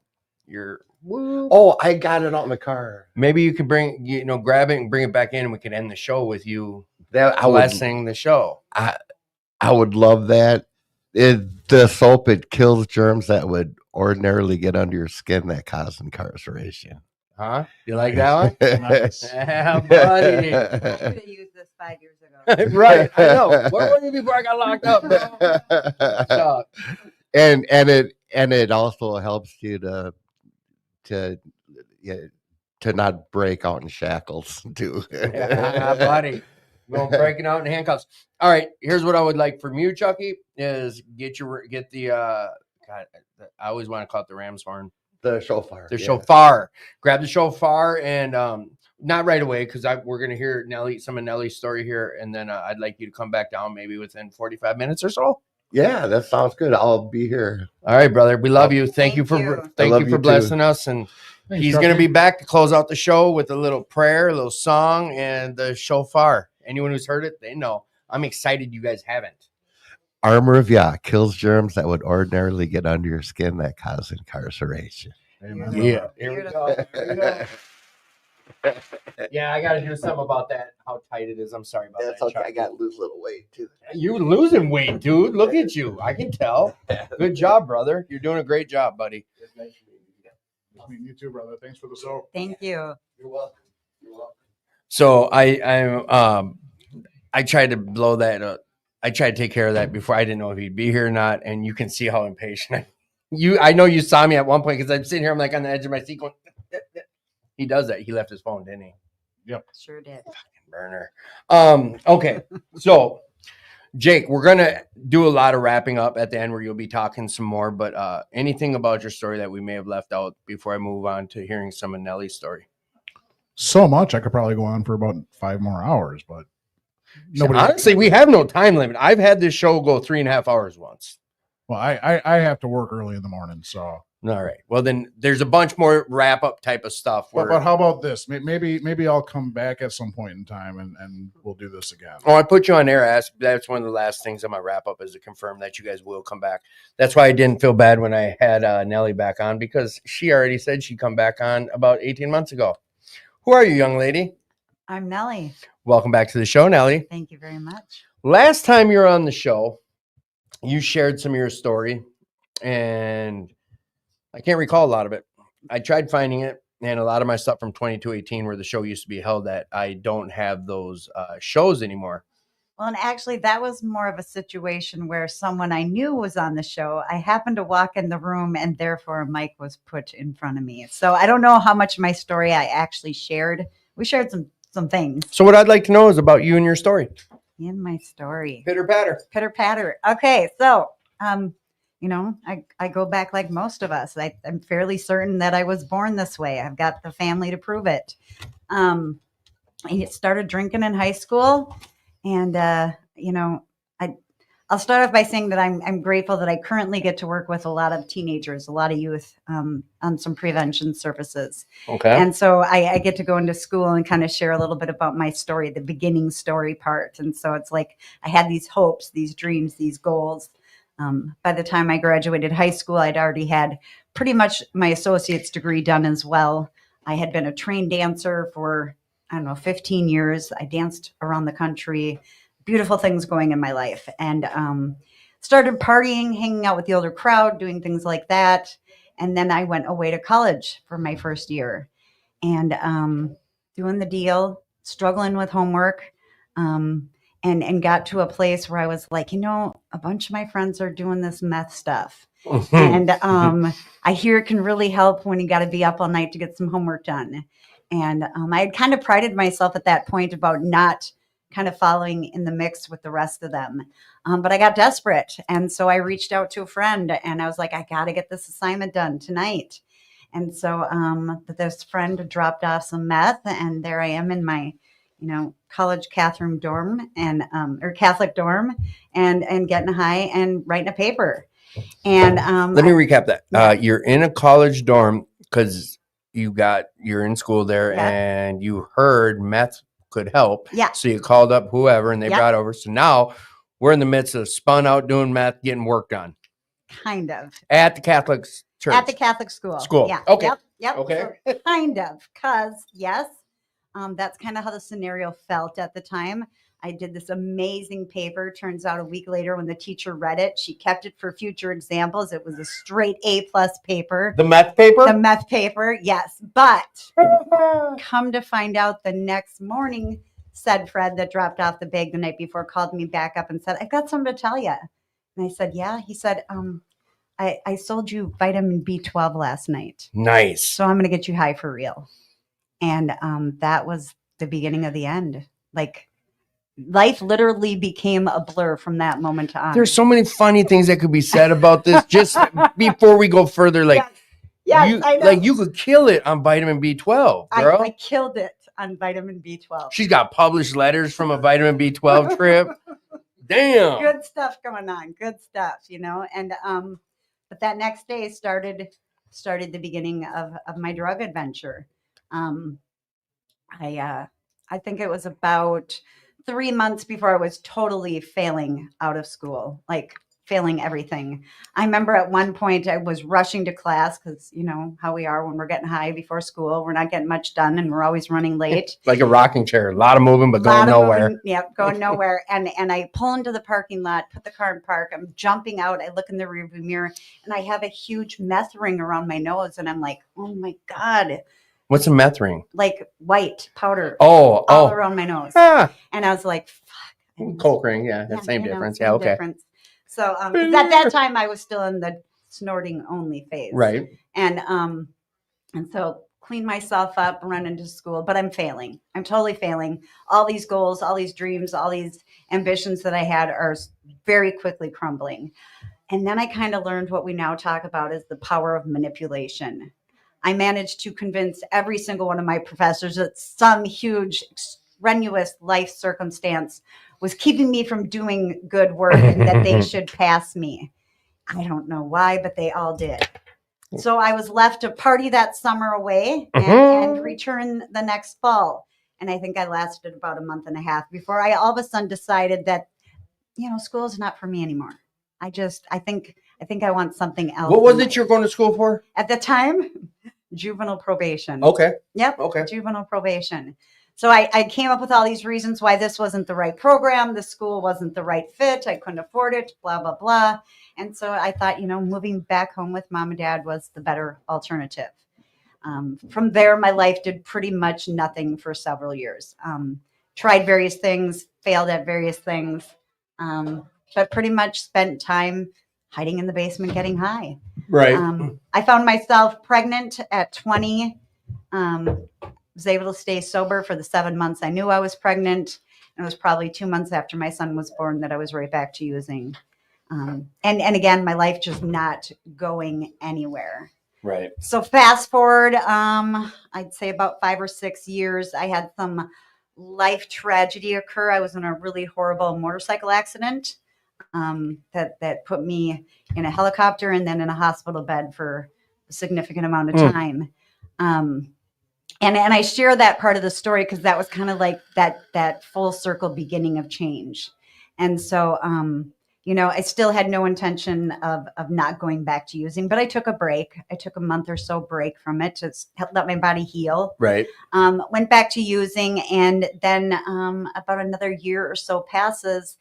your Oh, I got it out in the car. maybe you could grab it and bring it back in and we could end the show with you That blessing the show. I would love that. The soap, it kills germs that would ordinarily get under your skin that cause incarceration. Huh? You like that one? Nice. Yeah, buddy. I could have used this 5 years ago. Right. I know. Where were you before I got locked up, bro? So, and it also helps you to not break out in shackles too. yeah, buddy. Going breaking out in handcuffs. All right, here's what I would like from you, Chucky, is get the God, I always want to call it the ram's horn. The shofar. The shofar. Grab the shofar and not right away because we're gonna hear some of Nellie's story here, and then I'd like you to come back down maybe within 45 minutes or so. Yeah, that sounds good. I'll be here. All right, brother. We love you. Thank you Thank for you. thank love you you for too. blessing us, and Thanks, he's Chucky. gonna be back to close out the show with a little prayer, a little song, and the shofar. Anyone who's heard it, they know. I'm excited you guys haven't. Armor of Yah kills germs that would ordinarily get under your skin that cause incarceration. Amen. Yeah, here we go. Here we go. Yeah, I got to do something about that. How tight it is. I'm sorry about That's that. okay. Chuck. I got to lose a little weight too. You losing weight, dude. Look at you. I can tell. Good job, brother. You're doing a great job, buddy. Nice meeting you too, brother. Thanks for the soap. Thank you. You're welcome. You're welcome. So I tried to blow that up. I tried to take care of that before. I didn't know if he'd be here or not, and you can see how impatient I know you saw me at one point because I'm sitting here. I'm like on the edge of my seat going. He does that. He left his phone, didn't he? Yep. Sure did. Burner. Okay. So, Jake, we're gonna do a lot of wrapping up at the end where you'll be talking some more. But anything about your story that we may have left out before I move on to hearing some of Nellie's story? So much I could probably go on for about 5 more hours, but Honestly, we have no time limit. I've had this show go 3.5 hours once. Well, I have to work early in the morning, so. All right. Well, then there's a bunch more wrap up type of stuff. But how about this? Maybe I'll come back at some point in time and we'll do this again. Oh, I put you on air. That's one of the last things on my wrap up is to confirm that you guys will come back. That's why I didn't feel bad when I had Nellie back on because she already said she'd come back on about 18 months ago. Who are you, young lady? I'm Nellie. Welcome back to the show, Nellie. Thank you very much. Last time you were on the show, you shared some of your story, and I can't recall a lot of it. I tried finding it, and a lot of my stuff from 2218, where the show used to be held at, I don't have those shows anymore. Well, and actually, that was more of a situation where someone I knew was on the show. I happened to walk in the room, and therefore a mic was put in front of me. So I don't know how much of my story I actually shared. We shared some things So what I'd like to know is about you and your story. in my story. Pitter patter. Pitter patter. Okay, so I go back like most of us. I'm fairly certain that I was born this way. I've got the family to prove it. I started drinking in high school, and I'll start off by saying that I'm grateful that I currently get to work with a lot of teenagers, a lot of youth on some prevention services. Okay. And so I get to go into school and kind of share a little bit about my story, the beginning story part. And so it's like I had these hopes, these dreams, these goals. By the time I graduated high school, I'd already had pretty much my associate's degree done as well. I had been a trained dancer for, 15 years. I danced around the country, beautiful things going in my life, and started partying, hanging out with the older crowd, doing things like that. And then I went away to college for my first year and doing the deal, struggling with homework, and got to a place where I was like, a bunch of my friends are doing this meth stuff. And I hear it can really help when you got to be up all night to get some homework done. And I had kind of prided myself at that point about not kind of following in the mix with the rest of them. But I got desperate. And so I reached out to a friend and I was like, I got to get this assignment done tonight. And so this friend dropped off some meth, and there I am in my, college Catholic dorm and Catholic dorm, and getting high and writing a paper. And let me recap that. Yeah. You're in a college dorm because you're in school there, Yeah. and you heard meth could help. Yeah. So you called up whoever, and they Yeah. brought over. So now we're in the midst of spun out doing meth, getting work done kind of at the Catholic church. at the Catholic school. School. Yeah. Okay. Yep. Okay. So kind of, because yes, that's kind of how the scenario felt at the time. I did this amazing paper. Turns out a week later, when the teacher read it, she kept it for future examples. It was a straight A+ paper. The meth paper? The meth paper, yes. But come to find out the next morning, said Fred that dropped off the bag the night before called me back up and said, I've got something to tell you. And I said, yeah. He said, I sold you vitamin B12 last night. Nice. So I'm going to get you high for real. And that was the beginning of the end. Like, life literally became a blur from that moment on. There's so many funny things that could be said about this. Just before we go further, yes, I know. Like you could kill it on vitamin B12, girl. I killed it on vitamin B12. She's got published letters from a vitamin B12 trip. Damn. Good stuff going on. Good stuff, And but that next day started the beginning of my drug adventure. I think it was about 3 months before I was totally failing out of school, like failing everything. I remember at one point I was rushing to class because how we are when we're getting high before school. We're not getting much done and we're always running late. Like a rocking chair, a lot of moving, but going nowhere. Yep, going nowhere. And I pull into the parking lot, put the car in park. I'm jumping out. I look in the rearview mirror and I have a huge meth ring around my nose. And I'm like, oh my God. What's a meth ring? Like white powder. All around my nose. Ah. And I was like, fuck. Coke ring. Yeah, that's same difference. Same yeah, okay. difference. So at that time I was still in the snorting only phase. Right. And so clean myself up, run into school, but I'm failing. I'm totally failing. All these goals, all these dreams, all these ambitions that I had are very quickly crumbling. And then I kind of learned what we now talk about as the power of manipulation. I managed to convince every single one of my professors that some huge, strenuous life circumstance was keeping me from doing good work and that they should pass me. I don't know why, but they all did. So I was left to party that summer away and return the next fall. And I think I lasted about a month and a half before I all of a sudden decided that, school is not for me anymore. I think I want something else. What was it you're going to school for? At the time, juvenile probation. Okay. Yep. Okay. Juvenile probation. So I came up with all these reasons why this wasn't the right program. The school wasn't the right fit. I couldn't afford it, blah, blah, blah. And so I thought, moving back home with mom and dad was the better alternative. From there, my life did pretty much nothing for several years. Tried various things, failed at various things, but pretty much spent time hiding in the basement, getting high. Right. I found myself pregnant at 20. Was able to stay sober for the 7 months I knew I was pregnant. And it was probably 2 months after my son was born that I was right back to using. And again, my life just not going anywhere. Right. So fast forward, I'd say about 5 or 6 years, I had some life tragedy occur. I was in a really horrible motorcycle accident. that put me in a helicopter and then in a hospital bed for a significant amount of Mm. time. And I share that part of the story because that was kind of like that full circle beginning of change. And so, I still had no intention of not going back to using, but I took a break. I took a month or so break from it to let my body heal. Right. Went back to using, and then about another year or so passes,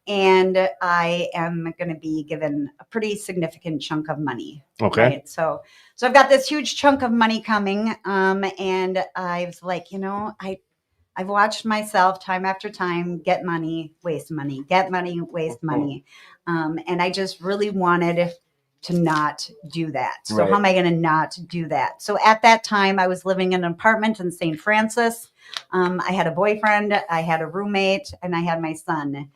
and I am going to be given a pretty significant chunk of money. Okay. Right? So I've got this huge chunk of money coming, and I was like, I've watched myself time after time get money, waste money, get money, waste money, and I just really wanted to not do that. So Right. how am I going to not do that? So at that time, I was living in an apartment in St. Francis. I had a boyfriend, I had a roommate, and I had my son.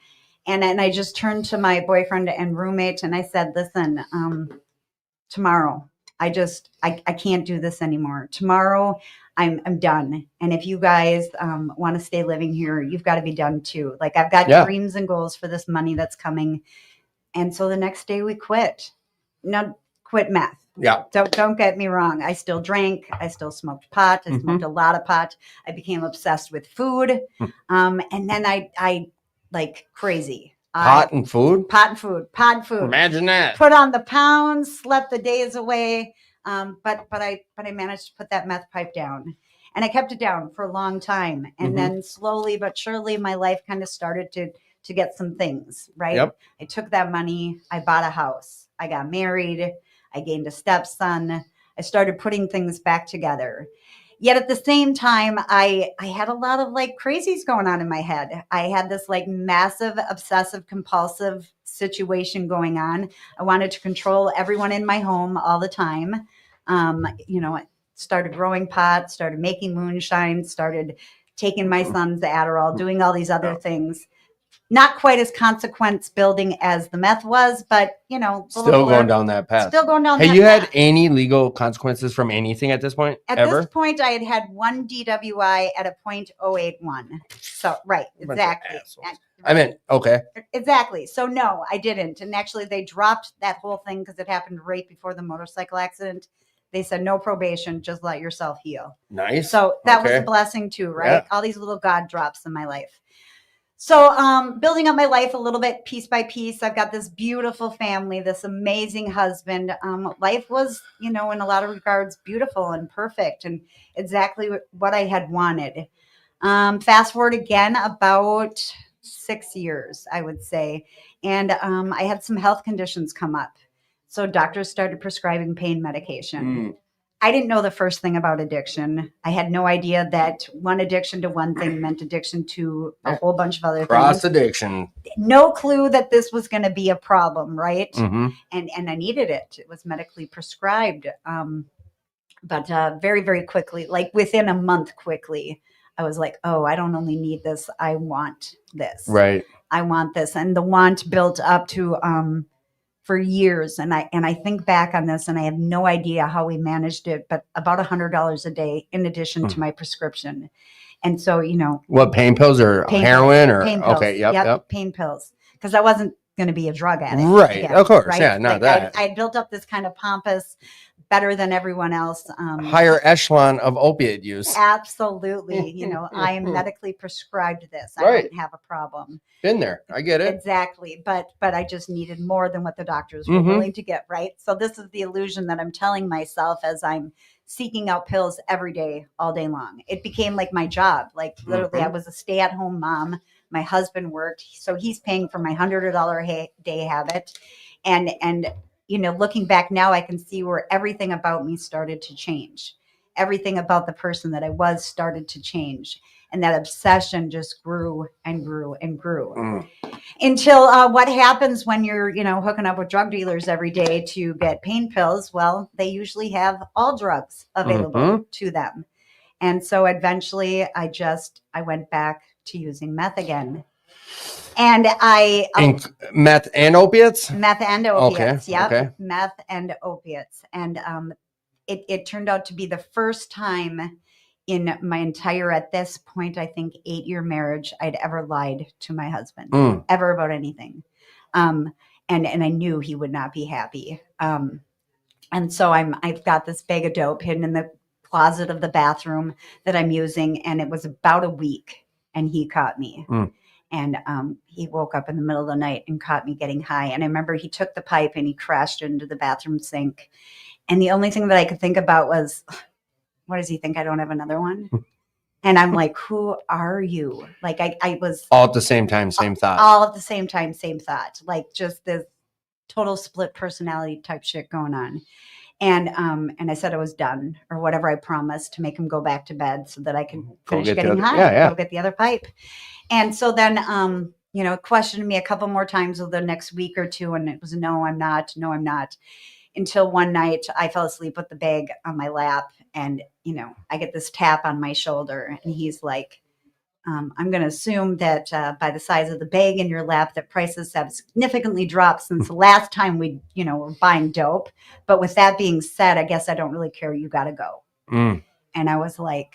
And I just turned to my boyfriend and roommate and I said, listen, tomorrow, I can't do this anymore. Tomorrow, I'm done. And if you guys want to stay living here, you've got to be done too. Like I've got dreams and goals for this money that's coming. And so the next day we quit. No, quit meth. Yeah. Don't get me wrong. I still drank. I still smoked pot. I smoked a lot of pot. I became obsessed with food. And then I like crazy. Pot and food. Imagine that. Put on the pounds, slept the days away. But I managed to put that meth pipe down, and I kept it down for a long time. And then slowly but surely, my life kind of started to get some things right. Yep. I took that money. I bought a house. I got married. I gained a stepson. I started putting things back together. Yet at the same time, I had a lot of like crazies going on in my head. I had this like massive obsessive compulsive situation going on. I wanted to control everyone in my home all the time. I started growing pot, started making moonshine, started taking my son's Adderall, doing all these other things. Not quite as consequence building as the meth was, but Still going down that path. Still going down. Have that you path. had any legal consequences from anything at this point? At ever? this point, I had one DWI at a .081. So right, exactly. I mean, okay. Exactly. So no, I didn't. And actually, they dropped that whole thing because it happened right before the motorcycle accident. They said no probation, just let yourself heal. Nice. So that was a blessing too, right? Yeah. All these little God drops in my life. So building up my life a little bit, piece by piece. I've got this beautiful family, this amazing husband. Life was, in a lot of regards, beautiful and perfect and exactly what I had wanted. Fast forward again about 6 years, I would say. And I had some health conditions come up. So doctors started prescribing pain medication. I didn't know the first thing about addiction. I had no idea that one addiction to one thing meant addiction to a whole bunch of other Cross things. addiction. No clue that this was going to be a problem, right? Mm-hmm. And I needed it. It was medically prescribed. But very, very quickly, like within a month quickly, I was like, oh, I don't only need this. I want this. Right. I want this. And the want built up to for years. And I think back on this and I have no idea how we managed it, but about $100 a day in addition to my prescription. And so, what, pain pills or heroin or pain pills. Okay. Yep. Pain pills. Because I wasn't going to be a drug addict. Right. Again, of course. right? Yeah. Not that. I built up this kind of pompous, better than everyone else. Higher echelon of opiate use. Absolutely. I am medically prescribed this. I Right. don't have a problem. Been there. I get it. Exactly. But I just needed more than what the doctors were willing to get. Right. So this is the illusion that I'm telling myself as I'm seeking out pills every day, all day long. It became like my job. Like literally, I was a stay-at-home mom. My husband worked. So he's paying for my $100 day habit. And looking back now, I can see where everything about me started to change. Everything about the person that I was started to change. And that obsession just grew and grew and grew until what happens when you're, hooking up with drug dealers every day to get pain pills? Well, they usually have all drugs available to them. And so eventually I went back to using meth again. And meth and opiates? Meth and opiates. Okay. Yep. Okay. Meth and opiates. And it turned out to be the first time in my entire, at this point, I think 8-year marriage, I'd ever lied to my husband ever about anything. And I knew he would not be happy. And so I've got this bag of dope hidden in the closet of the bathroom that I'm using. And it was about a week and he caught me. And he woke up in the middle of the night and caught me getting high. And I remember he took the pipe and he crashed into the bathroom sink. And the only thing that I could think about was, what does he think? I don't have another one? And I'm like, who are you? Like I was all at the same time, same thought. All at the same time, same thought. Like just this total split personality type shit going on. And I said I was done or whatever I promised to make him go back to bed so that I could finish getting high. Go get the other pipe. And so then, questioned me a couple more times over the next week or two. And it was, no, I'm not. No, I'm not. Until one night I fell asleep with the bag on my lap and, I get this tap on my shoulder and he's like, I'm going to assume that by the size of the bag in your lap, that prices have significantly dropped since the last time we, were buying dope. But with that being said, I guess I don't really care. You got to go. And I was like,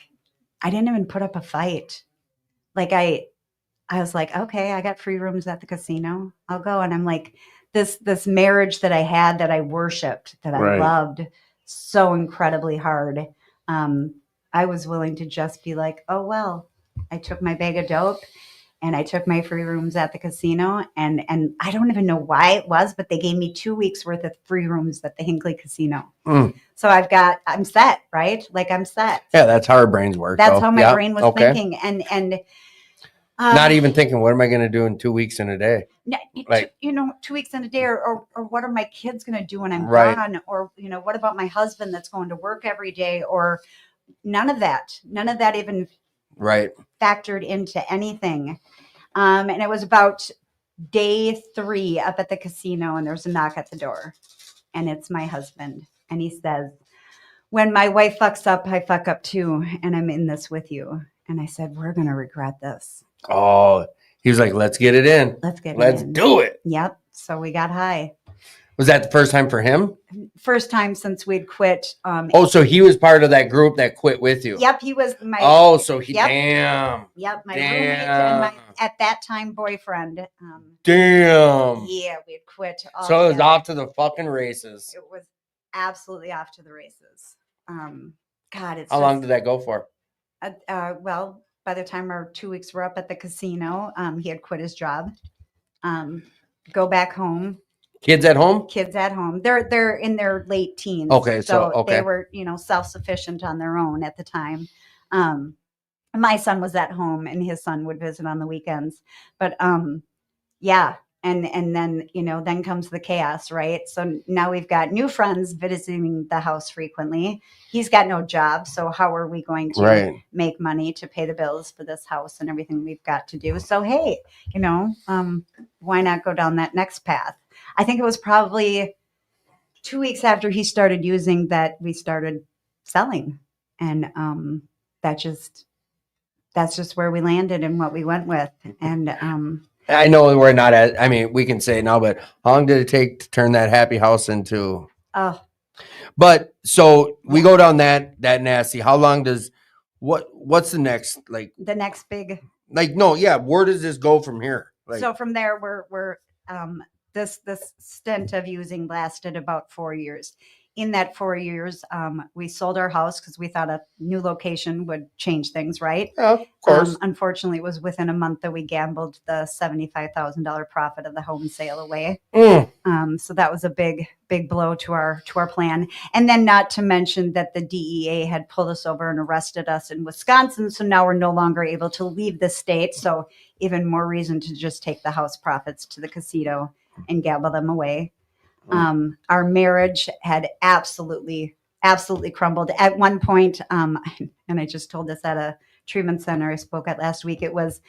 I didn't even put up a fight. Like I was like, okay, I got free rooms at the casino. I'll go. And I'm like, this marriage that I had, that I worshiped, that I loved so incredibly hard. I was willing to just be like, oh, well, I took my bag of dope and I took my free rooms at the casino. And I don't even know why it was, but they gave me 2 weeks worth of free rooms at the Hinckley Casino. So I'm set, right? Like I'm set. Yeah, that's how our brains work. That's how my brain was thinking. And not even thinking, what am I going to do in 2 weeks in a day? Like 2 weeks in a day, or what are my kids going to do when I'm gone? Or, what about my husband that's going to work every day? Or none of that even factored into anything. And it was about day 3 up at the casino and there's a knock at the door and it's my husband. And he says, when my wife fucks up, I fuck up too. And I'm in this with you. And I said, we're going to regret this. Oh, he was like, let's get it in. Let's do it. Yep. So we got high. Was that the first time for him? First time since we'd quit. So he was part of that group that quit with you. Yep, he was my. Oh, so he damn. Yep, my roommate and my at that time boyfriend. Damn. Yeah, we had quit. So it was off to the fucking races. It was absolutely off to the races. God, it's. How long did that go for? Well, by the time our 2 weeks were up at the casino, he had quit his job. Go back home. Kids at home? Kids at home. They're in their late teens. Okay, so they were, self-sufficient on their own at the time. My son was at home and his son would visit on the weekends. But yeah. And then, then comes the chaos, right? So now we've got new friends visiting the house frequently. He's got no job. So how are we going to make money to pay the bills for this house and everything we've got to do? So, hey, why not go down that next path? I think it was probably 2 weeks after he started using that we started selling. And that's just where we landed and what we went with. And I know we're not we can say it now, but how long did it take to turn that happy house into? But so we go down that nasty. How long does what's the next the next big where does this go from here? So from there we're this stint of using lasted about 4 years. In that 4 years, we sold our house because we thought a new location would change things, right? Yeah, of course. Unfortunately, it was within a month that we gambled the $75,000 profit of the home sale away. So that was a big blow to our plan. And then not to mention that the DEA had pulled us over and arrested us in Wisconsin. So now we're no longer able to leave the state. So even more reason to just take the house profits to the casino and gamble them away. Our marriage had absolutely crumbled at one point. And I just told this at a treatment center I spoke at last week. It was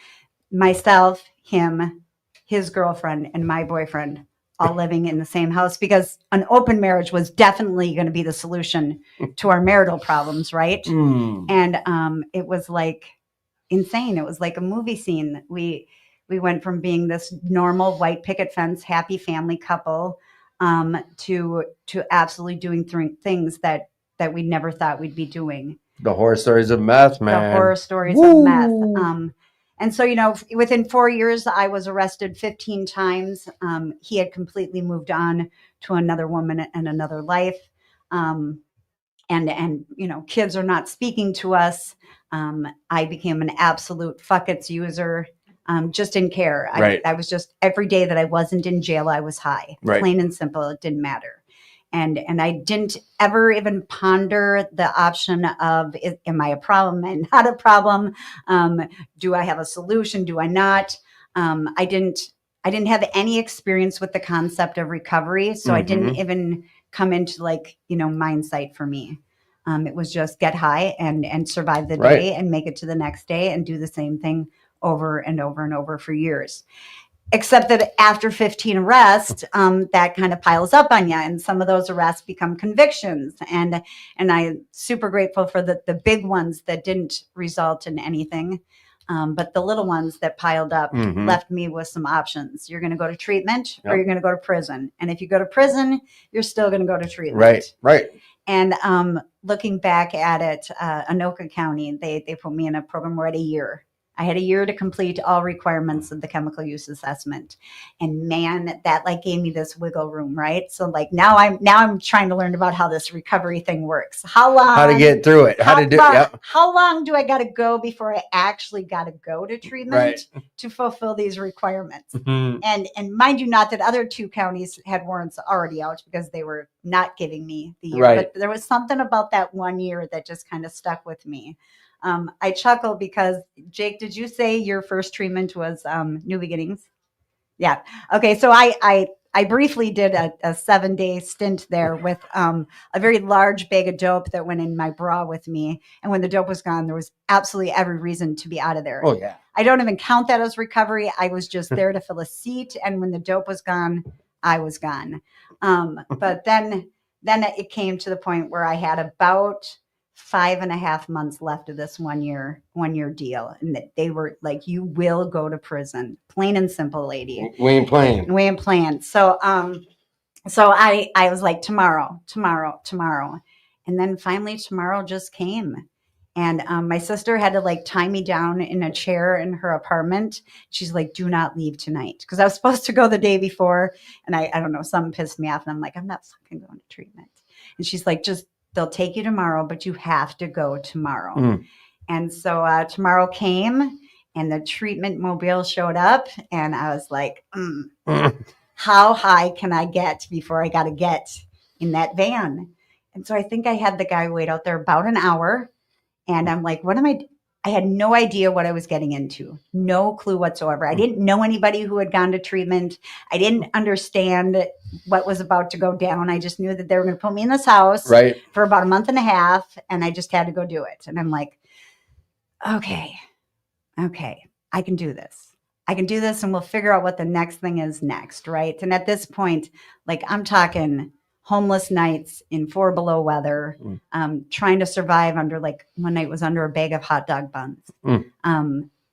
myself, him, his girlfriend, and my boyfriend all living in the same house because an open marriage was definitely going to be the solution to our marital problems. Right. And, it was like insane. It was like a movie scene. We went from being this normal white picket fence, happy family couple, to absolutely doing things that we never thought we'd be doing. The horror stories of meth, man. The horror stories Woo. of meth. And so, within 4 years, I was arrested 15 times. He had completely moved on to another woman and another life. And kids are not speaking to us. I became an absolute fuck it's user. Just didn't care. Right. I was just, every day that I wasn't in jail, I was high. Right. Plain and simple. It didn't matter. And I didn't ever even ponder the option of, am I a problem and not a problem? Do I have a solution? Do I not? I didn't have any experience with the concept of recovery. So I didn't even come into mindsight for me. It was just get high and survive the day and make it to the next day and do the same thing over and over and over for years. Except that after 15 arrests, that kind of piles up on you, and some of those arrests become convictions. And I'm super grateful for the big ones that didn't result in anything, but the little ones that piled up left me with some options. You're going to go to treatment, or you're going to go to prison. And if you go to prison, you're still going to go to treatment. Right. And looking back at it, Anoka County, they put me in a program where I had a year. I had a year to complete all requirements of the chemical use assessment. And man, that gave me this wiggle room, right? So now I'm trying to learn about how this recovery thing works. How to get through it. How long do I got to go before I actually got to go to treatment to fulfill these requirements? And mind you, not that other 2 counties had warrants already out, because they were not giving me the year. But there was something about that 1 year that just kind of stuck with me. I chuckle because, Jake, did you say your first treatment was New Beginnings? Yeah. Okay. So I briefly did a 7-day stint there with a very large bag of dope that went in my bra with me. And when the dope was gone, there was absolutely every reason to be out of there. Oh, yeah. I don't even count that as recovery. I was just there to fill a seat. And when the dope was gone, I was gone. But then it came to the point where I had about 5.5 months left of this 1 year deal, and that they were like, you will go to prison, plain and simple, lady. We ain't playing. So I was like, tomorrow, and then finally tomorrow just came. And my sister had to tie me down in a chair in her apartment. She's like, do not leave tonight, because I was supposed to go the day before, and I don't know, something pissed me off, and I'm like, I'm not fucking going to treatment. And she's like, they'll take you tomorrow, but you have to go tomorrow. And so tomorrow came, and the treatment mobile showed up, and I was like, how high can I get before I got to get in that van? And so I think I had the guy wait out there about an hour, and I'm like, I had no idea what I was getting into. No clue whatsoever. I didn't know anybody who had gone to treatment. I didn't understand what was about to go down. I just knew that they were going to put me in this house for about a month and a half, and I just had to go do it. And I'm like, okay, I can do this. And we'll figure out what the next thing is next, right? And at this point, I'm talking homeless nights in 4 below weather, trying to survive under, one night was under a bag of hot dog buns.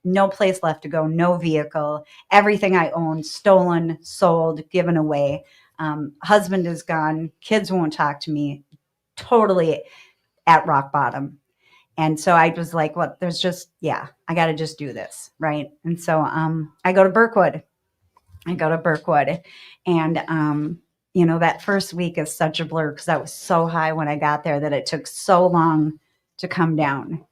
No place left to go, no vehicle, everything I owned, stolen, sold, given away. Husband is gone, kids won't talk to me, totally at rock bottom. And so I was like, well, I got to just do this, right? And so I go to Birkwood. And that first week is such a blur, because I was so high when I got there that it took so long to come down.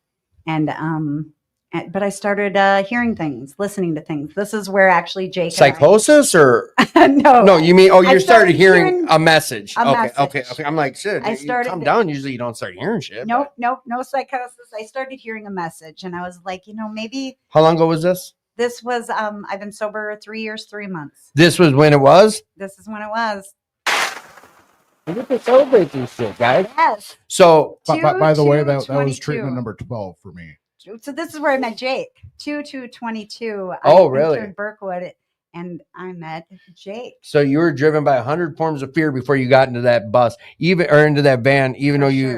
But I started hearing things, listening to things. This is where actually Jake psychosis or no, you mean you started hearing a message. Okay. I'm like, shit. I started calm down. Usually you don't start hearing shit. Nope, no psychosis. I started hearing a message, and I was like, maybe. How long ago was this? This was I've been sober 3 years, 3 months. This was when it was? This is when it was. We get to celebrate this shit, guys. Yes. So, by the way, that was treatment number 12 for me. So this is where I met Jake. 2/2/22. Oh, really? Entered Birkwood, and I met Jake. So you were driven by 100 forms of fear before you got into that bus, into that van, even though you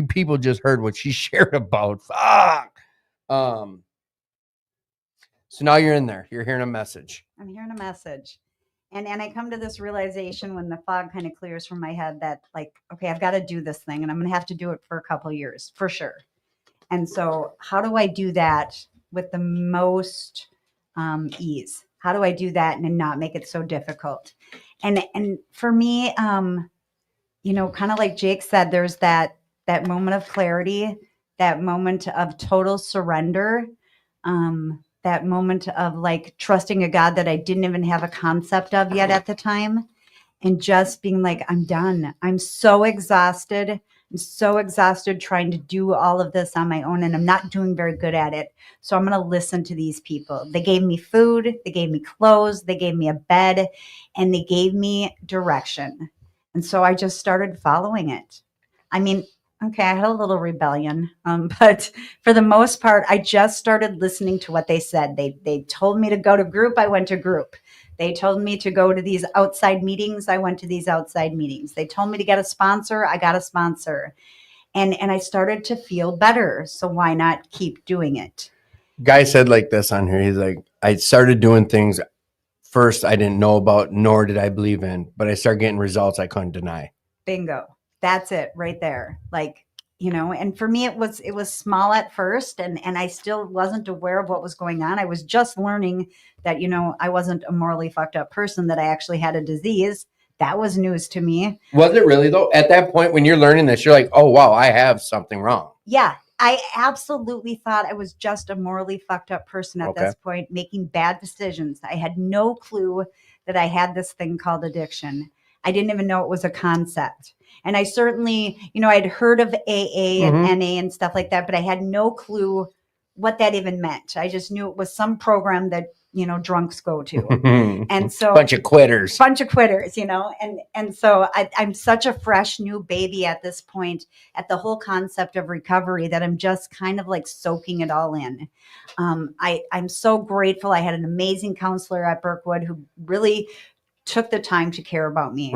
people just heard what she shared about. Fuck. So now you're in there. You're hearing a message. I'm hearing a message. And I come to this realization when the fog kind of clears from my head that, like, okay, I've got to do this thing, and I'm going to have to do it for a couple years for sure. And so, how do I do that with the most ease? How do I do that and not make it so difficult? And for me, you know, kind of like Jake said, there's that moment of clarity, that moment of total surrender, that moment of like trusting a God that I didn't even have a concept of yet at the time, and just being like, I'm done. I'm so exhausted. I'm so exhausted trying to do all of this on my own, and I'm not doing very good at it. So I'm going to listen to these people. They gave me food, they gave me clothes, they gave me a bed, and they gave me direction. And so I just started following it. I mean, okay, I had a little rebellion, but for the most part, I just started listening to what they said. They told me to go to group. I went to group. They told me to go to these outside meetings. I went to these outside meetings. They told me to get a sponsor. I got a sponsor. And I started to feel better. So why not keep doing it? Guy said like this on here. He's like, I started doing things first I didn't know about, nor did I believe in, but I started getting results I couldn't deny. Bingo. That's it right there. Like, you know, and for me it was small at first, and I still wasn't aware of what was going on. I was just learning that, you know, I wasn't a morally fucked up person, that I actually had a disease. That was news to me. Was it really though? At that point when you're learning this, you're like, oh wow, I have something wrong. Yeah, I absolutely thought I was just a morally fucked up person at this point, making bad decisions. I had no clue that I had this thing called addiction. I didn't even know it was a concept. And I certainly, you know, I'd heard of AA and NA and stuff like that, but I had no clue what that even meant. I just knew it was some program that, you know, drunks go to. And so bunch of quitters, you know, and so I'm such a fresh new baby at this point at the whole concept of recovery that I'm just kind of like soaking it all in. I'm so grateful. I had an amazing counselor at Berkwood who really took the time to care about me.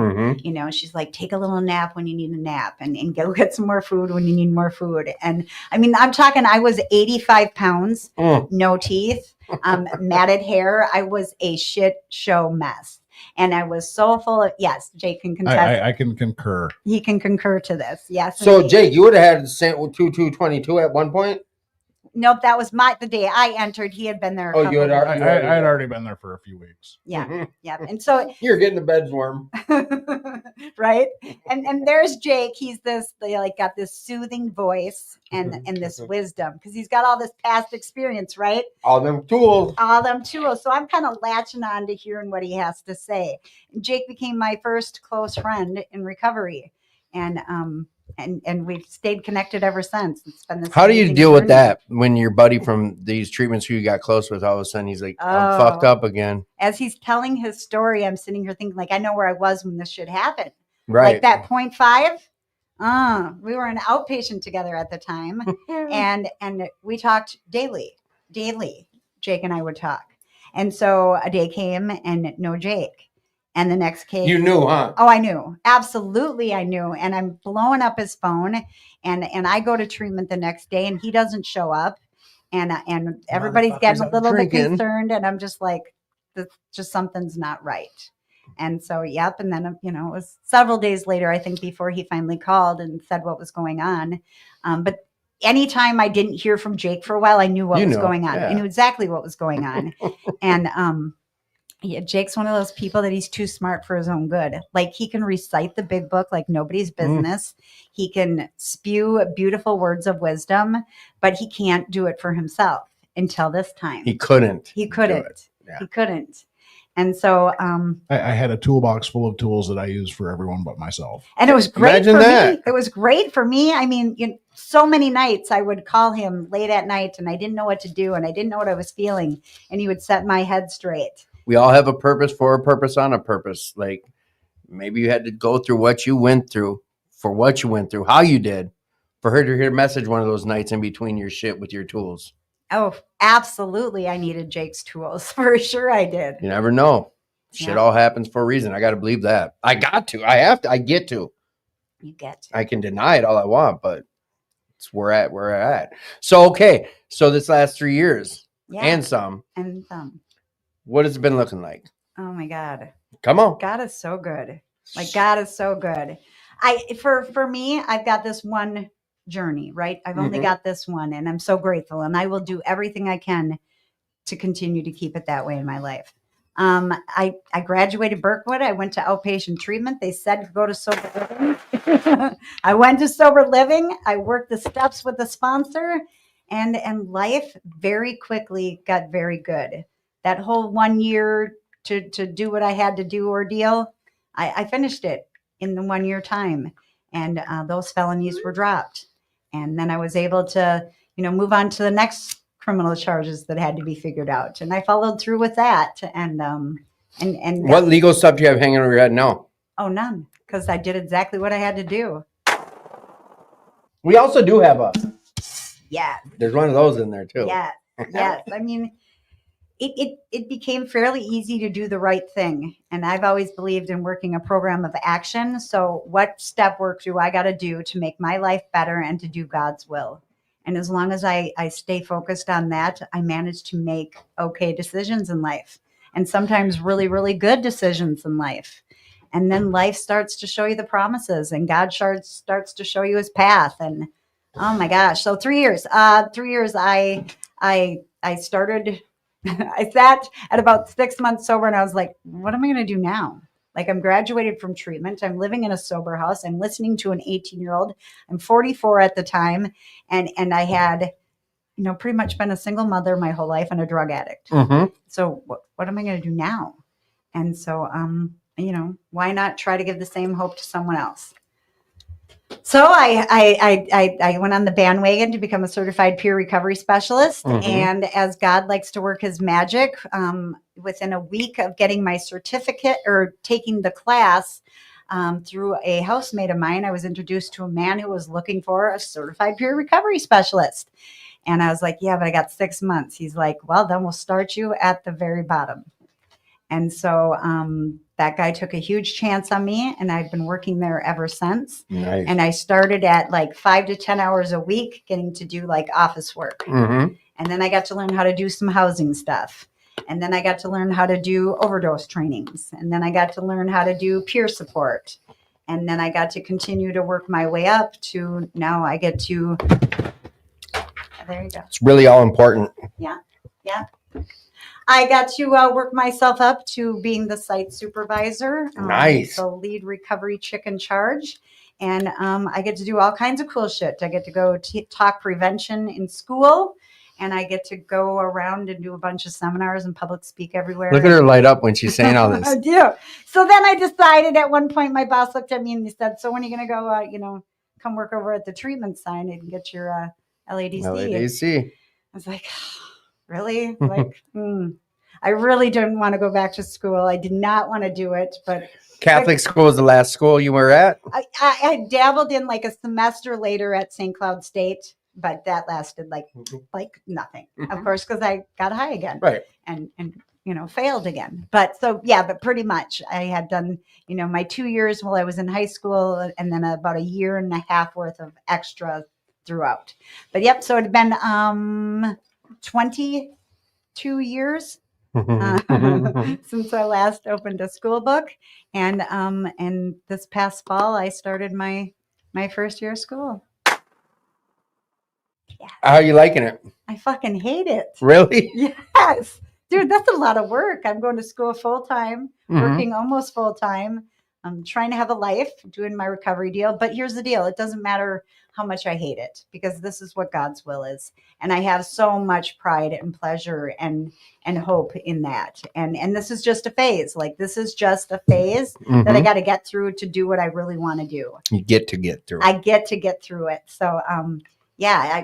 You know, she's like, take a little nap when you need a nap, and go get some more food when you need more food. And I mean, I'm talking, I was 85 pounds, no teeth, matted hair. I was a shit show mess. And I was so full of, yes, Jake can contest. I can concur. He can concur to this. Yes. So indeed. Jake, you would have had 222 at one point? Nope, that was the day I entered. He had been there. I had already been there for a few weeks. Yeah, yeah. And so you're getting the beds warm, right? And there's Jake. He's got this soothing voice and this wisdom because he's got all this past experience, right? All them tools. So I'm kind of latching on to hearing what he has to say. And Jake became my first close friend in recovery, and we've stayed connected ever since. It's been this. How do you deal with that when your buddy from these treatments who you got close with, all of a sudden he's like, I'm fucked up again? As he's telling his story, I'm sitting here thinking, like, I know where I was when this shit happened. Right. Like that 0.5. We were an outpatient together at the time, and we talked daily. Jake and I would talk, and so a day came and no Jake. And the next case, you knew, huh? Oh, I knew. Absolutely, I knew. And I'm blowing up his phone, and I go to treatment the next day, and he doesn't show up, and everybody's getting a little bit concerned, and I'm just like, just something's not right. And so, yep. And then, you know, it was several days later, I think, before he finally called and said what was going on. But anytime I didn't hear from Jake for a while, I knew what was going on. Yeah. I knew exactly what was going on, and yeah, Jake's one of those people that he's too smart for his own good. Like, he can recite the big book like nobody's business. He can spew beautiful words of wisdom, but he can't do it for himself until this time. He couldn't. Yeah. He couldn't. And so I had a toolbox full of tools that I used for everyone but myself. And it was great for me. It was great for me. I mean, so many nights I would call him late at night and I didn't know what to do and I didn't know what I was feeling. And he would set my head straight. We all have a purpose for a purpose on a purpose. Like, maybe you had to go through what you went through for what you went through, how you did, for her to hear a message one of those nights in between your shit with your tools. Oh, absolutely. I needed Jake's tools. For sure I did. You never know. Shit all happens for a reason. I got to believe that. I got to. I have to. I get to. You get to. I can deny it all I want, but it's where we're at. So, okay. So this last 3 years and some. And some. What has it been looking like? Oh my God. Come on. God is so good. Like God is so good. For me, I've got this one journey, right? I've only got this one, and I'm so grateful, and I will do everything I can to continue to keep it that way in my life. I graduated Berkwood. I went to outpatient treatment. They said go to sober living. I went to sober living. I worked the steps with the sponsor, and life very quickly got very good. That whole 1 year to do what I had to do ordeal, I finished it in the 1 year time, and those felonies were dropped, and then I was able to move on to the next criminal charges that had to be figured out, and I followed through with that. And What legal stuff do you have hanging over your head now? oh, none, because I did exactly what I had to do. We also do have Yeah, there's one of those in there too. yeah, yes. I mean, it became fairly easy to do the right thing, and I've always believed in working a program of action. So what step work do I got to do to make my life better and to do God's will? And as long as I stay focused on that, I manage to make okay decisions in life, and sometimes really, really good decisions in life. And then life starts to show you the promises, and God starts to show you his path. And oh my gosh. So 3 years, I started, I sat at about 6 months sober, and I was like, what am I going to do now? Like, I'm graduated from treatment. I'm living in a sober house. I'm listening to an 18-year-old. I'm 44 at the time. And I had, pretty much been a single mother my whole life and a drug addict. So what am I going to do now? And so, why not try to give the same hope to someone else? So I went on the bandwagon to become a certified peer recovery specialist. And as God likes to work his magic, within a week of getting my certificate or taking the class through a housemate of mine, I was introduced to a man who was looking for a certified peer recovery specialist. And I was like, yeah, but I got 6 months. He's like, well, then we'll start you at the very bottom. And so that guy took a huge chance on me, and I've been working there ever since. Nice. And I started at like 5 to 10 hours a week, getting to do like office work. And then I got to learn how to do some housing stuff. And then I got to learn how to do overdose trainings. And then I got to learn how to do peer support. And then I got to continue to work my way up to now I get to, there you go. It's really all important. Yeah. I got to work myself up to being the site supervisor. Nice. The lead recovery chick in charge. And I get to do all kinds of cool shit. I get to go talk prevention in school. And I get to go around and do a bunch of seminars and public speak everywhere. Look at her light up when she's saying all this. I do. So then I decided at one point, my boss looked at me and he said, so when are you going to go, come work over at the treatment sign and get your LADC? LADC. I was like, really? Like, I really didn't want to go back to school. I did not want to do it, but Catholic school is the last school you were at? I dabbled in like a semester later at St. Cloud State, but that lasted like nothing, of course, because I got high again, right? And failed again. But so but pretty much I had done my 2 years while I was in high school, and then about a year and a half worth of extra throughout. But yep, so it had been 22 years since I last opened a school book, and this past fall I started my first year of school. Yeah. How are you liking it? I fucking hate it. Really? Yes, dude, that's a lot of work. I'm going to school full time, working almost full time. I'm trying to have a life, doing my recovery deal. But here's the deal: it doesn't matter how much I hate it, because this is what God's will is. And I have so much pride and pleasure and hope in that. And this is just a phase. Like, this is just a phase that I got to get through to do what I really want to do. You get to get through it. I get to get through it. So, I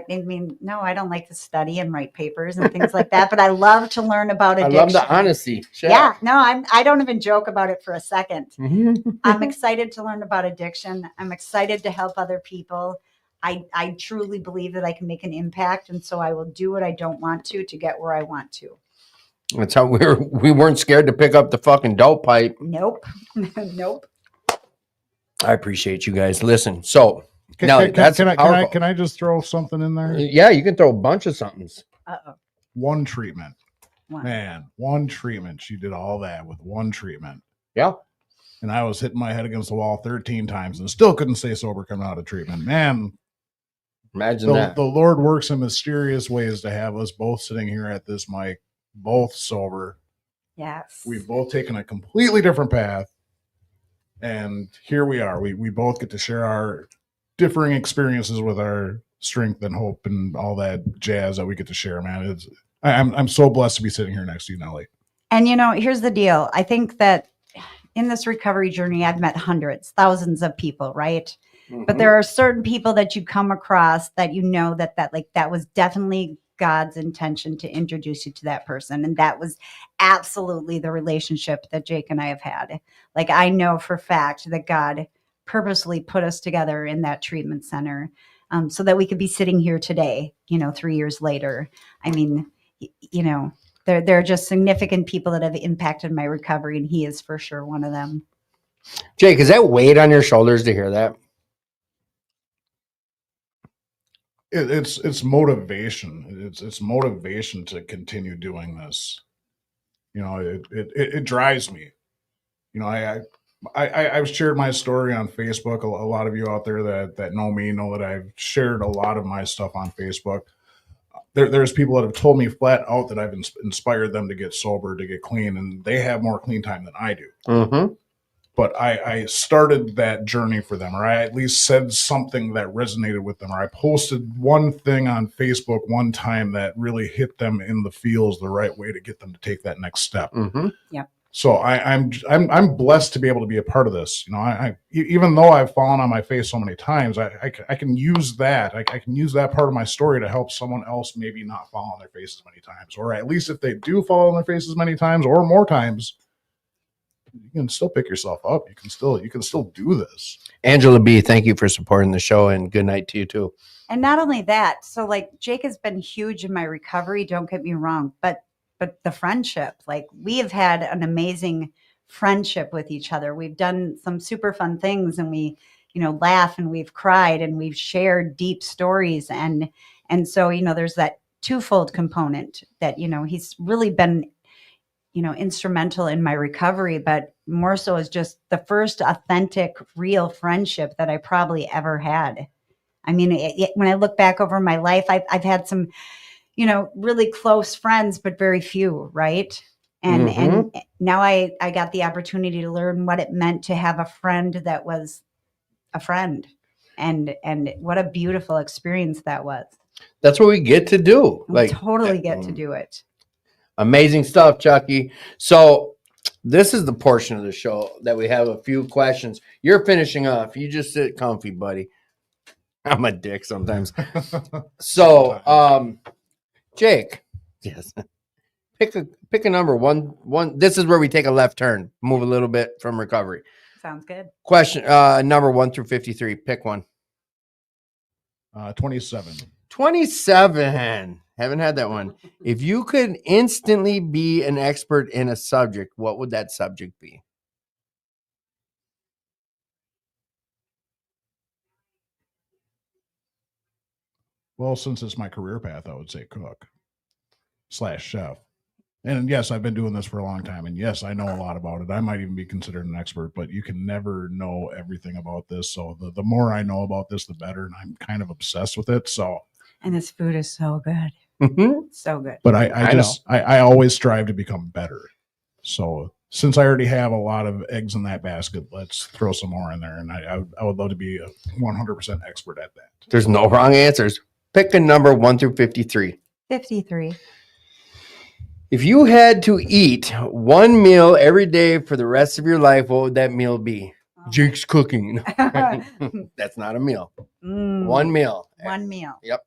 mean, no, I don't like to study and write papers and things like that, but I love to learn about addiction. I love the honesty. Shit. Yeah, no, I don't even joke about it for a second. I'm excited to learn about addiction. I'm excited to help other people. I truly believe that I can make an impact, and so I will do what I don't want to get where I want to. That's how we weren't scared to pick up the fucking dope pipe. Nope. Nope. I appreciate you guys. Listen, so Can I just throw something in there? Yeah, you can throw a bunch of somethings. One treatment. Wow. Man, one treatment. She did all that with one treatment. Yeah. And I was hitting my head against the wall 13 times and still couldn't stay sober coming out of treatment. Man, Imagine that. the Lord works in mysterious ways to have us both sitting here at this mic, both sober. Yes. We've both taken a completely different path. And here we are. We both get to share our differing experiences with our strength and hope and all that jazz that we get to share, man. I'm so blessed to be sitting here next to you, Nellie. And here's the deal. I think that in this recovery journey, I've met hundreds, thousands of people, right? But there are certain people that you come across that that was definitely God's intention to introduce you to that person. And that was absolutely the relationship that Jake and I have had. Like, I know for fact that God purposely put us together in that treatment center so that we could be sitting here today, 3 years later. I mean, there are just significant people that have impacted my recovery, and he is for sure one of them. Jake, is that weight on your shoulders to hear that? It's motivation. It's motivation to continue doing this. It drives me. I've shared my story on Facebook. A lot of you out there that know me know that I've shared a lot of my stuff on Facebook. There's people that have told me flat out that I've inspired them to get sober, to get clean, and they have more clean time than I do. Mm-hmm. But I started that journey for them, or I at least said something that resonated with them, or I posted one thing on Facebook one time that really hit them in the feels the right way to get them to take that next step. Mm-hmm. Yeah. So I'm blessed to be able to be a part of this. I even though I've fallen on my face so many times, I can use that. I can use that part of my story to help someone else maybe not fall on their face as many times, or at least if they do fall on their face as many times or more times, you can still pick yourself up. You can still do this. Angela B, thank you for supporting the show, and good night to you too. And not only that, so like Jake has been huge in my recovery, don't get me wrong, but the friendship, like we have had an amazing friendship with each other. We've done some super fun things, and we, laugh, and we've cried, and we've shared deep stories. And so, there's that twofold component that, he's really been, instrumental in my recovery, but more so as just the first authentic, real friendship that I probably ever had. I mean, when I look back over my life, I've had some, really close friends, but very few, right? And now I got the opportunity to learn what it meant to have a friend that was a friend, and what a beautiful experience that was. That's what we get to do. We totally get to do it. Amazing stuff, Chucky. So this is the portion of the show that we have a few questions. You're finishing off. You just sit comfy, buddy. I'm a dick sometimes. So, Jake, yes, pick a number. One. This is where we take a left turn, move a little bit from recovery. Sounds good. Question number 1 through 53. Pick one. 27. 27. Haven't had that one. If you could instantly be an expert in a subject, what would that subject be? Well, since it's my career path, I would say cook / chef. And yes, I've been doing this for a long time. And yes, I know a lot about it. I might even be considered an expert, but you can never know everything about this. So the more I know about this, the better. And I'm kind of obsessed with it. And this food is so good. Mm-hmm. So good. But I always strive to become better. So since I already have a lot of eggs in that basket, let's throw some more in there. And I would love to be a 100% expert at that. There's no wrong answers. Pick a number 1 through 53. 53. If you had to eat one meal every day for the rest of your life, what would that meal be? Jake's cooking. That's not a meal. One meal. One meal. Yep.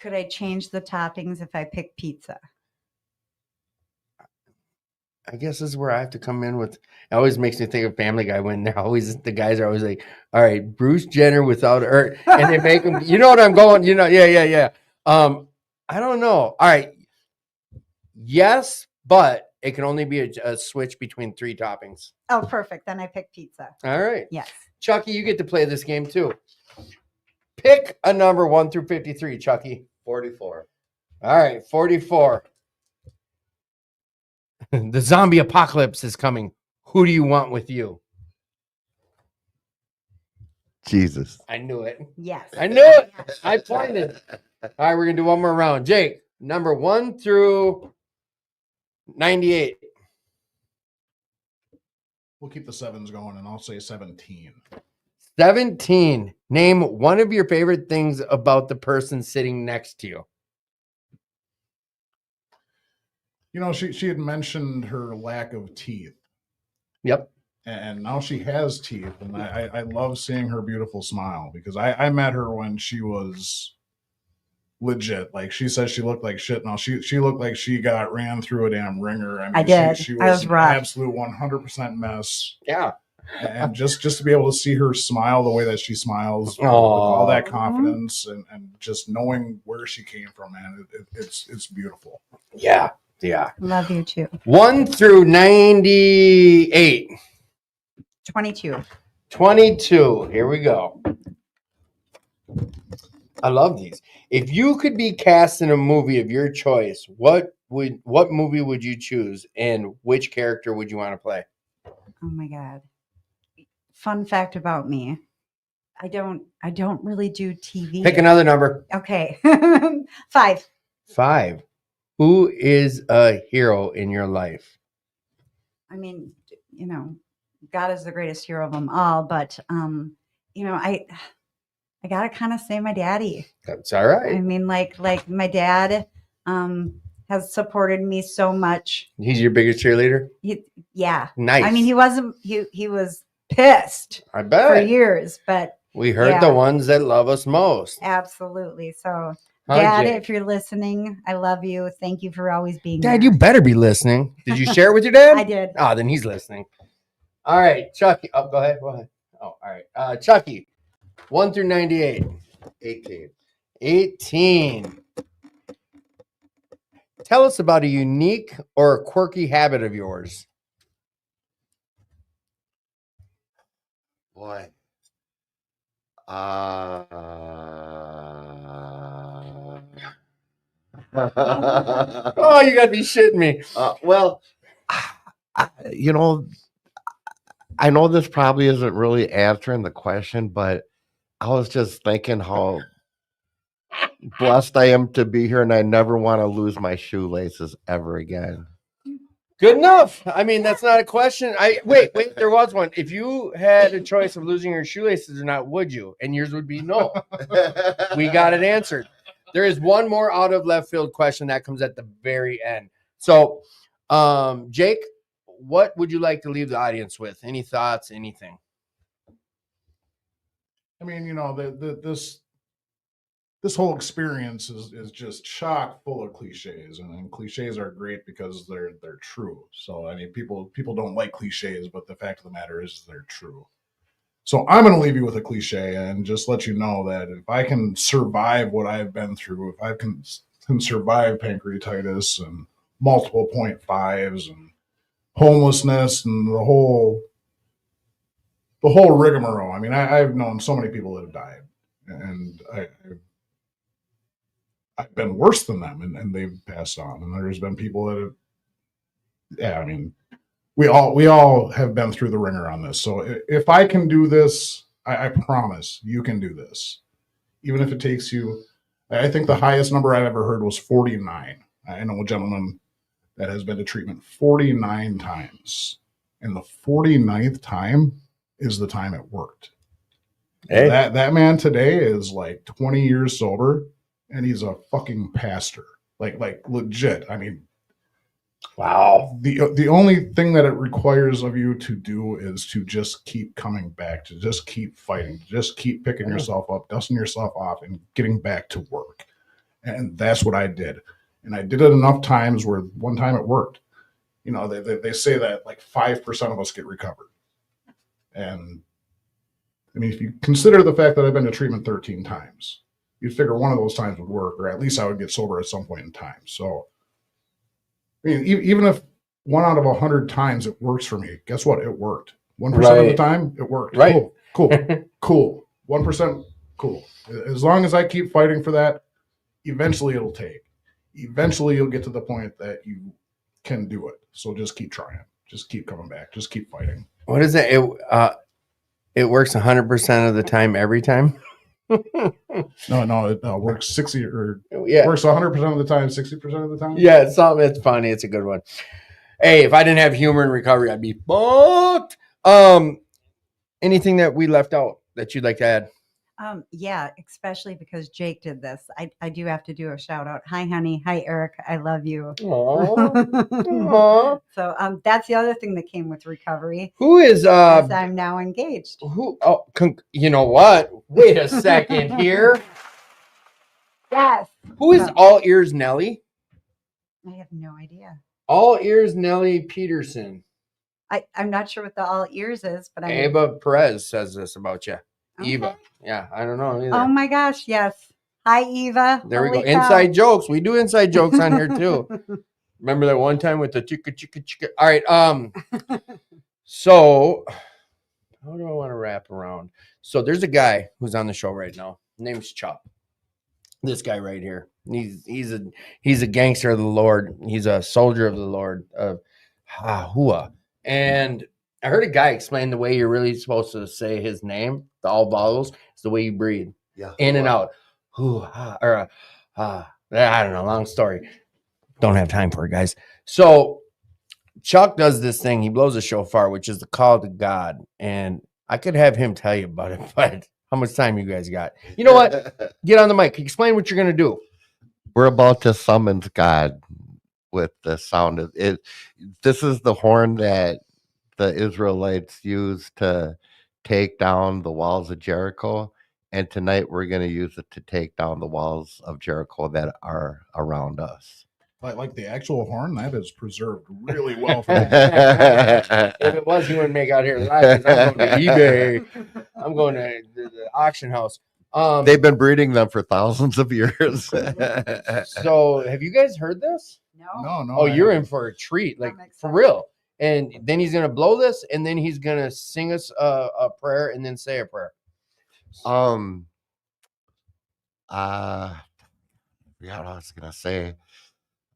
Could I change the toppings if I pick pizza? I guess this is where I have to come in with. It always makes me think of Family Guy when they're always, the guys are always like, all right, Bruce Jenner without her. And they make them, you know what I'm going, yeah. I don't know. All right. Yes, but it can only be a switch between 3 toppings. Oh, perfect. Then I pick pizza. All right. Yes. Chucky, you get to play this game too. Pick a number 1 through 53, Chucky. 44. All right, 44. The zombie apocalypse is coming. Who do you want with you? Jesus. I knew it. Yes. I knew it. I pointed. All right, we're gonna do one more round. Jake, number 1 through 98. We'll keep the sevens going, and I'll say 17. 17. Name one of your favorite things about the person sitting next to you. You know, she had mentioned her lack of teeth, Yep. and now she has teeth, and I love seeing her beautiful smile, because I met her when she was legit. Like, she says she looked like shit. Now she looked like she got ran through a damn ringer. I mean, I did. She I was was an rough. absolute 100% mess. Yeah. And just to be able to see her smile the way that she smiles, with all that confidence, and just knowing where she came from, man, it's beautiful. Yeah. Yeah. Love you too. 1 through 98. 22. 22. Here we go. I love these. If you could be cast in a movie of your choice, what movie would you choose, and which character would you want to play? Oh my God. Fun fact about me. I don't really do TV. Pick another number. Okay. 5. 5. Who is a hero in your life? I mean, God is the greatest hero of them all, but I gotta kind of say my daddy. That's all right. I mean, like my dad has supported me so much. He's your biggest cheerleader? Yeah. Nice. I mean, he was pissed I bet. for years, but we heard the ones that love us most. Absolutely. So, Huh, Dad, Jake? if you're listening, I love you. Thank you for always being Dad, there. you better be listening. Did you share it with your dad? I did. Oh, then he's listening. All right, Chucky. Oh, go ahead. Oh, all right. Chucky, 1 through 98. 18. 18. Tell us about a unique or a quirky habit of yours. Boy. Oh, you got to be shitting me. Well, I know this probably isn't really answering the question, but I was just thinking how blessed I am to be here, and I never want to lose my shoelaces ever again. Good enough. I mean, that's not a question. Wait, there was one. If you had a choice of losing your shoelaces or not, would you? And yours would be no. We got it answered. There is one more out of left field question that comes at the very end. So, Jake, what would you like to leave the audience with? Any thoughts, anything? I mean, this whole experience is just chock full of cliches, and cliches are great because they're true. So I mean, people don't like cliches, but the fact of the matter is they're true. So I'm going to leave you with a cliche and just let you know that if I can survive what I've been through, if I can survive pancreatitis and multiple 0.5s and homelessness and the whole rigmarole. I mean, I've known so many people that have died, and I've been worse than them, and they've passed on. And there's been people that have, I mean, we all have been through the ringer on this. So if I can do this, I promise you can do this. Even if it takes you, I think the highest number I've ever heard was 49. I know a gentleman that has been to treatment 49 times. And the 49th time is the time it worked. Hey. That man today is like 20 years sober, and he's a fucking pastor. Like legit. I mean, wow. The only thing that it requires of you to do is to just keep coming back, to just keep fighting, to just keep picking yourself up, dusting yourself off, and getting back to work. And that's what I did. And I did it enough times where one time it worked. You know, they say that like 5% of us get recovered. And I mean, if you consider the fact that I've been to treatment 13 times, you'd figure one of those times would work, or at least I would get sober at some point in time. So, I mean, even if 1 out of 100 times it works for me, guess what? It worked. 1% of the time, it worked. Right. Cool. 1%, cool. As long as I keep fighting for that, eventually it'll take. Eventually you'll get to the point that you can do it. So just keep trying. Just keep coming back. Just keep fighting. What is it? It works 100% of the time, every time. No, it works 60 or Yeah, works 100% of the time, 60% of the time. yeah. It's something. It's funny. It's a good one. Hey, if I didn't have humor in recovery, I'd be fucked. Anything that we left out that you'd like to add? Yeah, especially because Jake did this. I do have to do a shout out. Hi, honey. Hi, Eric. I love you. Aww. So that's the other thing that came with recovery. Who is Is I'm now engaged. who? Oh, you know what? Wait a second here. Yes. Who is All Ears Nellie? I have no idea. All Ears Nellie Peterson. I'm not sure what the all ears is, but I'm Eva Perez says this about you. Okay. Eva. Yeah, I don't know either. Oh my gosh, yes. Hi, Eva. There we go. Holy cow. Inside jokes. We do inside jokes on here too. Remember that one time with the chicka chicka chicka? All right. So how do I want to wrap around? So there's a guy who's on the show right now. Name's Chuck. This guy right here. He's a gangster of the Lord. He's a soldier of the Lord of Hahua. And I heard a guy explain the way you're really supposed to say his name, the all vowels, is the way you breathe. Yeah. In and out. I don't know. Long story. Don't have time for it, guys. So Chuck does this thing. He blows a shofar, which is the call to God. And I could have him tell you about it, but how much time you guys got? You know what? Get on the mic. Explain what you're going to do. We're about to summon God with the sound of it. This is the horn that the Israelites used to take down the walls of Jericho. And tonight we're going to use it to take down the walls of Jericho that are around us. Like the actual horn, that is preserved really well for me. If it was, he wouldn't make out here live. 'Cause I'm going to eBay. I'm going to the auction house. They've been breeding them for thousands of years. So have you guys heard this? No. No. Oh, you're in for a treat, like I'm for excited. real. And then he's gonna blow this, and then he's gonna sing us a prayer, and then say a prayer. I forgot what I was gonna say.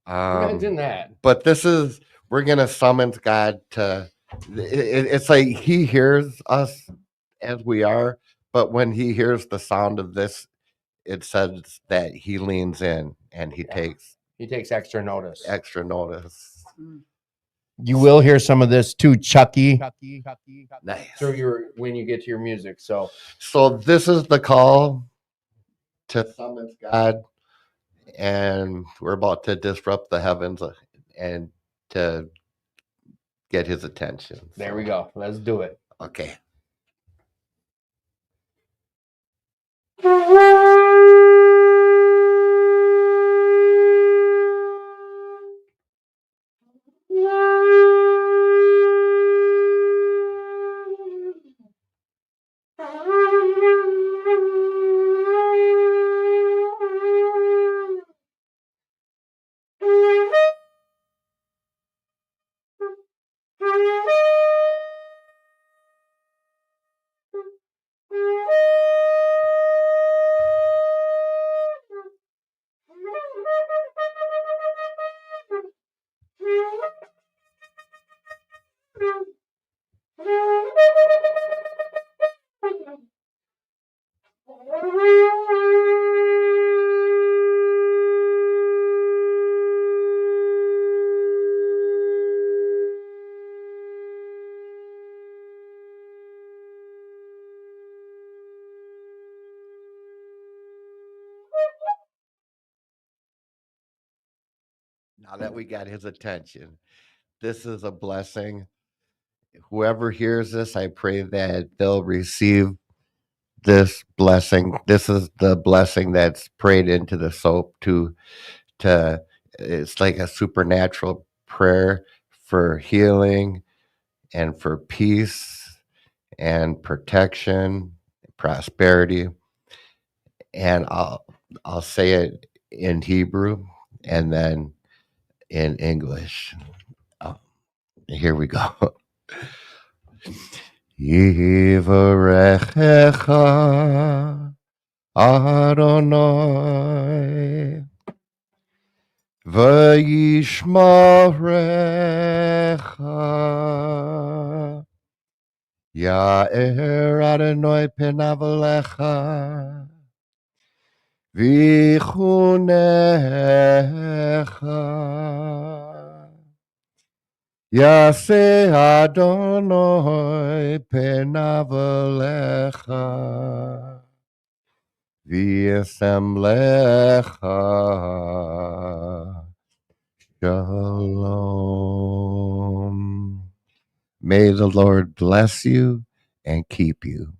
Imagine that. But we're gonna summon God to. It's like He hears us as we are, but when He hears the sound of this, it says that He leans in and He takes extra notice. extra notice. You will hear some of this too, Chucky, Nice. through when you get to your music. So this is the call to summon God, and we're about to disrupt the heavens and to get His attention. there we go. Let's do it. Okay. Now that we got His attention, this is a blessing. Whoever hears this, I pray that they'll receive this blessing. This is the blessing that's prayed into the soap to it's like a supernatural prayer for healing and for peace and protection, prosperity. And I'll say it in Hebrew and then in English. Here we go. Yivarechecha Adonai Vayishmarech Ya'er Adonai penavalecha vichunecha. Yase Adonai penavalecha v'yasemlecha shalom. May the Lord bless you and keep you.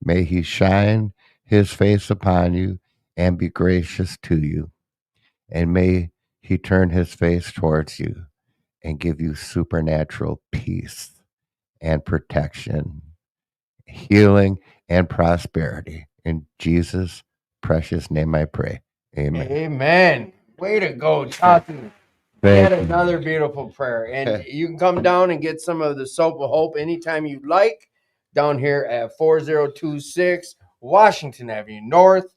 May he shine his face upon you and be gracious to you. And may he turn his face towards you and give you supernatural peace and protection, healing and prosperity. In Jesus' precious name I pray. Amen. Amen. Way to go, Chucky. Yet Thank you. another beautiful prayer. And you can come down and get some of the soap of hope anytime you'd like down here at 4026 Washington Avenue North.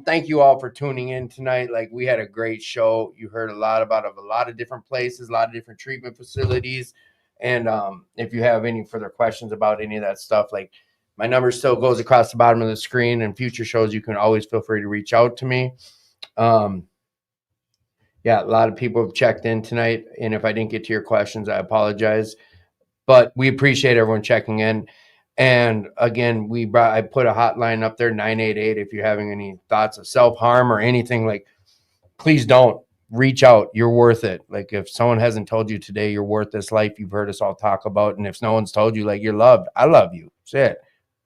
Thank you all for tuning in tonight. Like, we had a great show. You heard a lot about a lot of different places, a lot of different treatment facilities. And if you have any further questions about any of that stuff, like, my number still goes across the bottom of the screen. And future shows, you can always feel free to reach out to me. Yeah, a lot of people have checked in tonight, and if I didn't get to your questions, I apologize. But we appreciate everyone checking in. And again, I put a hotline up there, 988, if you're having any thoughts of self-harm or anything, like, please don't reach out. You're worth it. Like, if someone hasn't told you today you're worth this life you've heard us all talk about, and if no one's told you, like, you're loved, I love you. That's it.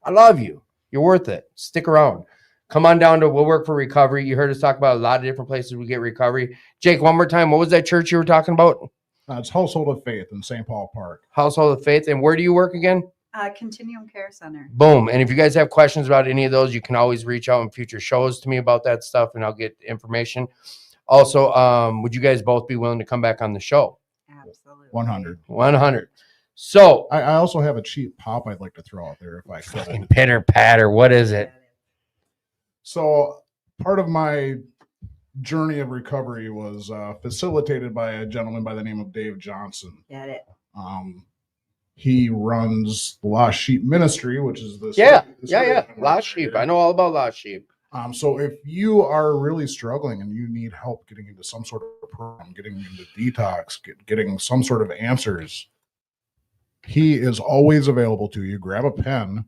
I love you. You're worth it. Stick around. Come on down to We'll Work for Recovery. You heard us talk about a lot of different places we get recovery. Jake, one more time, what was that church you were talking about? It's Household of Faith in St. Paul Park. Household of Faith. And where do you work again? Continuum Care Center. Boom. And if you guys have questions about any of those, you can always reach out in future shows to me about that stuff, and I'll get information. Also, would you guys both be willing to come back on the show? Absolutely. 100. 100. So, I also have a cheap pop I'd like to throw out there if I could. fucking pitter patter. What is it? So part of my journey of recovery was facilitated by a gentleman by the name of Dave Johnson. Get it. He runs the Lost Sheep Ministry, which is this. Yeah. Lost Sheep. I know all about Lost Sheep. So if you are really struggling and you need help getting into some sort of program, getting into detox, getting some sort of answers, he is always available to you. Grab a pen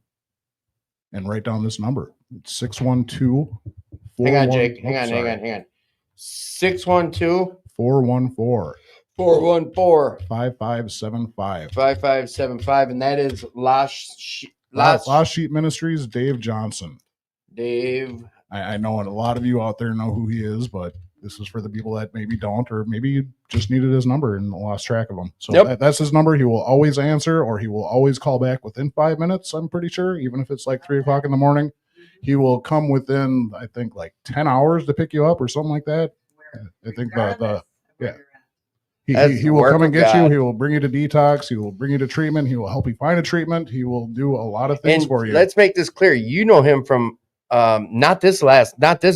and write down this number. It's 612. Hang on, Jake. Hang on. 612 414 414 5575. 5575. And that is Lost Sheep Ministries, Dave Johnson. Dave. I know a lot of you out there know who he is, but this is for the people that maybe don't, or maybe you just needed his number and lost track of him. So that's his number. He will always answer, or he will always call back within 5 minutes. I'm pretty sure, even if it's like 3 o'clock in the morning, he will come within, I think, like 10 hours to pick you up or something like that. I think he will come and get you. He will bring you to detox. He will bring you to treatment. He will help you find a treatment. He will do a lot of things for you. Let's make this clear. You know him from not this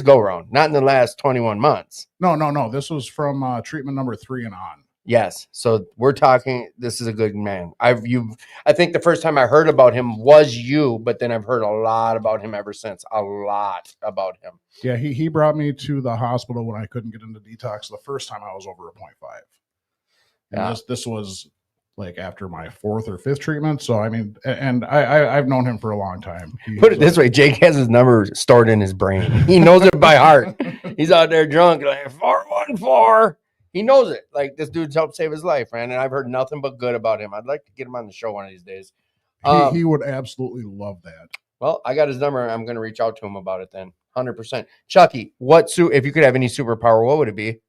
go round, not in the last 21 months. No. This was from treatment number 3 and on. Yes. So we're talking, this is a good man. I think the first time I heard about him was you, but then I've heard a lot about him ever since. A lot about him. Yeah, he brought me to the hospital when I couldn't get into detox the first time I was over a 0.5. And this was like after my 4th or 5th treatment. So I mean, and I've known him for a long time. Put it this way, Jake has his number stored in his brain. He knows it by heart. He's out there drunk, like 414. He knows it. Like, this dude's helped save his life, man. And I've heard nothing but good about him. I'd like to get him on the show one of these days. He would absolutely love that. Well, I got his number. I'm going to reach out to him about it then. 100%. Chucky, if you could have any superpower, what would it be?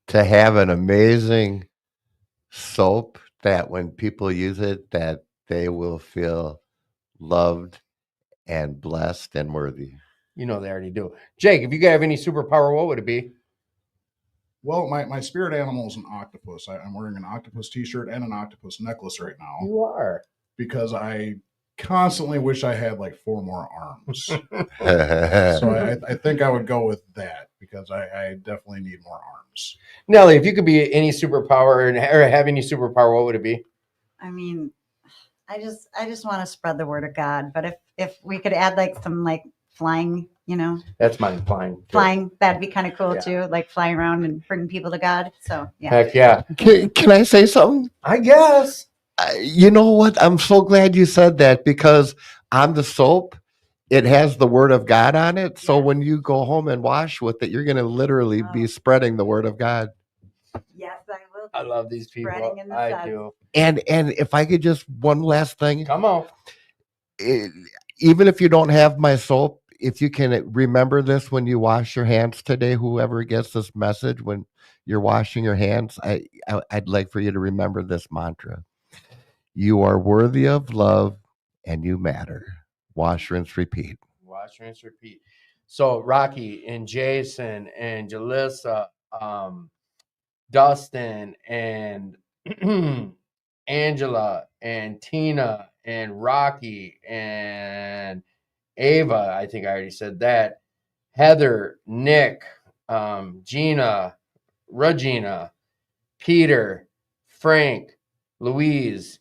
To have an amazing soap that when people use it, that they will feel loved and blessed and worthy. You know they already do. Jake, if you could have any superpower, what would it be? Well, my spirit animal is an octopus. I'm wearing an octopus t-shirt and an octopus necklace right now. You are. Because I constantly wish I had like 4 more arms. So I think I would go with that because I definitely need more arms. Nellie, if you could be any superpower or have any superpower, what would it be? I mean, I just want to spread the word of God. But if we could add like some like flying, That's mine, flying. flying, that'd be kind of cool Yeah. too. Like flying around and bringing people to God. So yeah. Heck yeah. Can I say something? I guess. You know what? I'm so glad you said that because on the soap, it has the word of God on it. So Yes. when you go home and wash with it, you're going to literally be Oh. spreading the word of God. Yes, I will. I love these people. Spreading in the I suds. do. And if I could just one last thing, Come on. even if you don't have my soap, if you can remember this when you wash your hands today, whoever gets this message when you're washing your hands, I'd like for you to remember this mantra. You are worthy of love and you matter. Wash, rinse, repeat. Wash, rinse, repeat. So Rocky and Jason and Jalissa, Dustin and Angela and Tina and Rocky and Ava, I think I already said that. Heather, Nick, Gina, Regina, Peter, Frank, Louise,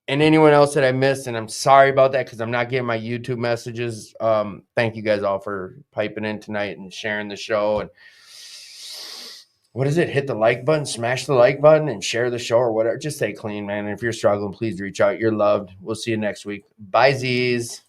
and anyone else that I missed. And I'm sorry about that because I'm not getting my YouTube messages. Thank you guys all for piping in tonight and sharing the show. And what is it? Hit the like button, smash the like button, and share the show or whatever. Just stay clean, man. And if you're struggling, please reach out. You're loved. We'll see you next week. Bye, Z's.